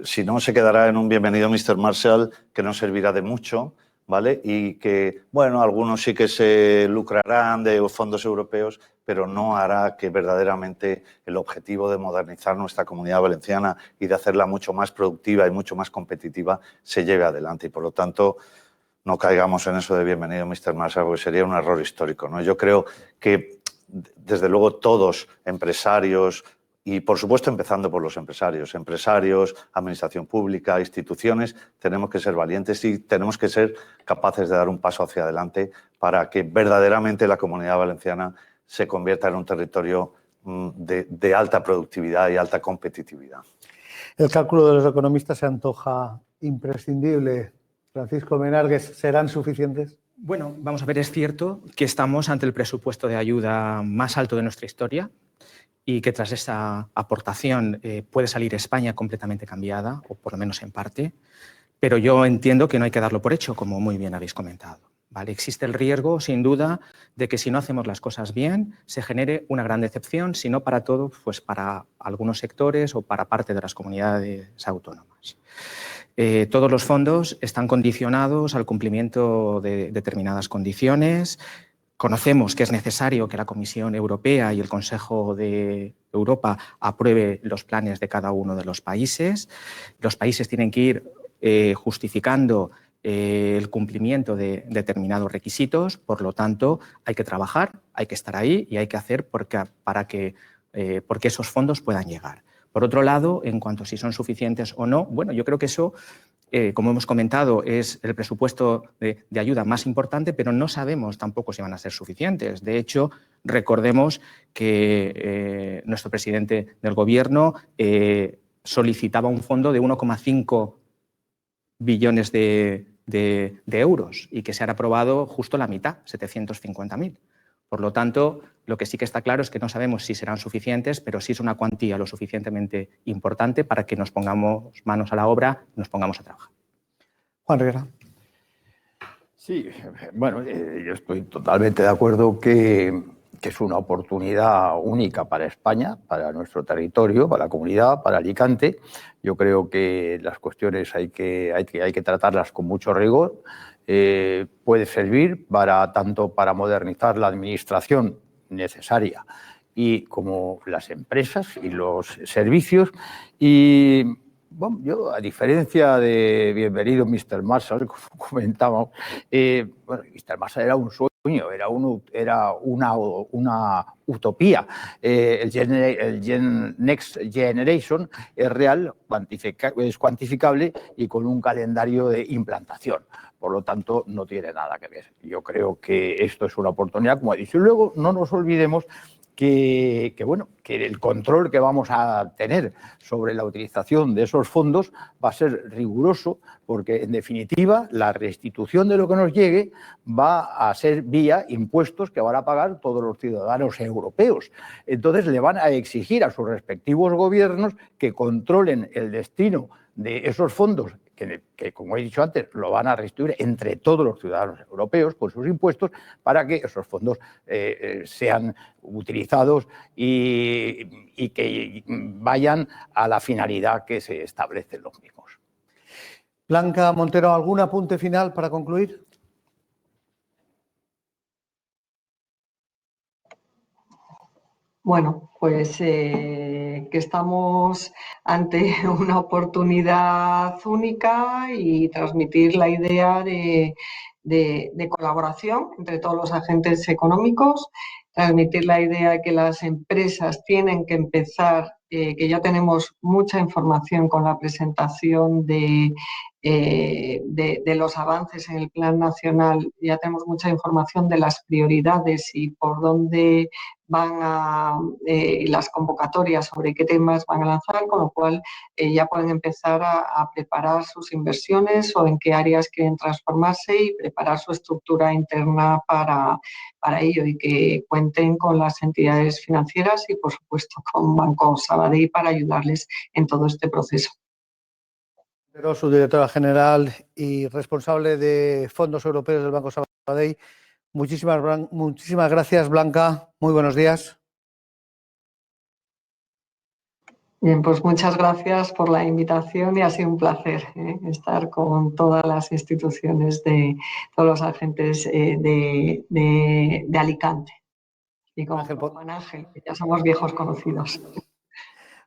Si no, se quedará en un Bienvenido Mr. Marshall que no servirá de mucho, ¿vale? Y que, bueno, algunos sí que se lucrarán de fondos europeos, pero no hará que verdaderamente el objetivo de modernizar nuestra comunidad valenciana y de hacerla mucho más productiva y mucho más competitiva se lleve adelante. Y, por lo tanto, no caigamos en eso de Bienvenido Mr. Marshall, porque sería un error histórico, ¿no? Yo creo que, desde luego, todos, empresarios, y, por supuesto, empezando por los empresarios, administración pública, instituciones, tenemos que ser valientes y tenemos que ser capaces de dar un paso hacia adelante para que verdaderamente la Comunidad Valenciana se convierta en un territorio de alta productividad y alta competitividad. El cálculo de los economistas se antoja imprescindible. Francisco Menargues, ¿serán suficientes? Bueno, vamos a ver, es cierto que estamos ante el presupuesto de ayuda más alto de nuestra historia, y que tras esta aportación puede salir España completamente cambiada, o por lo menos en parte, pero yo entiendo que no hay que darlo por hecho, como muy bien habéis comentado, ¿vale? Existe el riesgo, sin duda, de que si no hacemos las cosas bien, se genere una gran decepción, si no para todo, pues para algunos sectores o para parte de las comunidades autónomas. Todos los fondos están condicionados al cumplimiento de determinadas condiciones, Conocemos que es necesario que la Comisión Europea y el Consejo de Europa apruebe los planes de cada uno de los países. Los países tienen que ir justificando el cumplimiento de determinados requisitos, por lo tanto, hay que trabajar, hay que estar ahí y hay que hacer porque esos fondos puedan llegar. Por otro lado, en cuanto a si son suficientes o no, bueno, yo creo que eso, como hemos comentado, es el presupuesto de ayuda más importante, pero no sabemos tampoco si van a ser suficientes. De hecho, recordemos que nuestro presidente del Gobierno solicitaba un fondo de 1,5 billones de euros y que se ha aprobado justo la mitad, 750.000. Por lo tanto, lo que sí que está claro es que no sabemos si serán suficientes, pero sí es una cuantía lo suficientemente importante para que nos pongamos manos a la obra y nos pongamos a trabajar. Juan Riera. Sí, bueno, yo estoy totalmente de acuerdo que es una oportunidad única para España, para nuestro territorio, para la comunidad, para Alicante. Yo creo que las cuestiones hay que tratarlas con mucho rigor. Puede servir tanto para modernizar la administración necesaria y como las empresas y los servicios. Y bueno, yo, a diferencia de bienvenido Mr. Marshall, como comentábamos, bueno, Mr. Marshall era un sueño, era una utopía. El Next Generation es real, es cuantificable y con un calendario de implantación. Por lo tanto, no tiene nada que ver. Yo creo que esto es una oportunidad, como he dicho. Y luego, no nos olvidemos que el control que vamos a tener sobre la utilización de esos fondos va a ser riguroso, porque en definitiva la restitución de lo que nos llegue va a ser vía impuestos que van a pagar todos los ciudadanos europeos. Entonces le van a exigir a sus respectivos gobiernos que controlen el destino de esos fondos que, como he dicho antes, lo van a restituir entre todos los ciudadanos europeos con sus impuestos para que esos fondos sean utilizados y que vayan a la finalidad que se establecen los mismos. Blanca Montero, ¿algún apunte final para concluir? Bueno, pues que estamos ante una oportunidad única y transmitir la idea de colaboración entre todos los agentes económicos, transmitir la idea de que las empresas tienen que empezar, que ya tenemos mucha información con la presentación de los avances en el Plan Nacional, ya tenemos mucha información de las prioridades y por dónde van las convocatorias sobre qué temas van a lanzar, con lo cual ya pueden empezar a preparar sus inversiones o en qué áreas quieren transformarse y preparar su estructura interna para ello, y que cuenten con las entidades financieras y, por supuesto, con Banco Sabadell para ayudarles en todo este proceso. Subdirectora general y responsable de fondos europeos del Banco Sabadell. Muchísimas gracias, Blanca. Muy buenos días. Bien, pues muchas gracias por la invitación y ha sido un placer estar con todas las instituciones de todos los agentes de Alicante y con Juan Ángel, que ya somos viejos conocidos.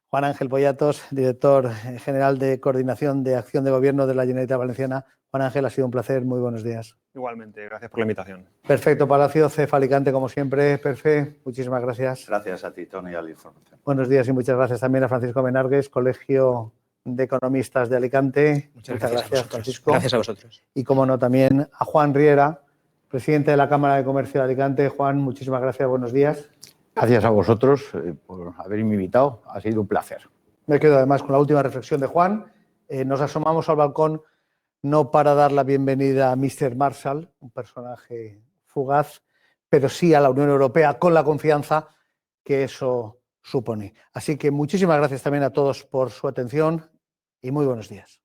Juan Ángel Poyatos, director general de Coordinación de Acción de Gobierno de la Generalitat Valenciana. Juan Ángel, ha sido un placer. Muy buenos días. Igualmente, gracias por la invitación. Perfecto Palacio, CEF Alicante, como siempre. Perfecto, muchísimas gracias. Gracias a ti, Tony, a la información. Buenos días y muchas gracias también a Francisco Menargues, Colegio de Economistas de Alicante. Muchas gracias, Francisco. Gracias a vosotros. Y, como no, también a Juan Riera, presidente de la Cámara de Comercio de Alicante. Juan, muchísimas gracias. Buenos días. Gracias a vosotros por haberme invitado. Ha sido un placer. Me quedo además con la última reflexión de Juan. Nos asomamos al balcón no para dar la bienvenida a Mr. Marshall, un personaje fugaz, pero sí a la Unión Europea con la confianza que eso supone. Así que muchísimas gracias también a todos por su atención y muy buenos días.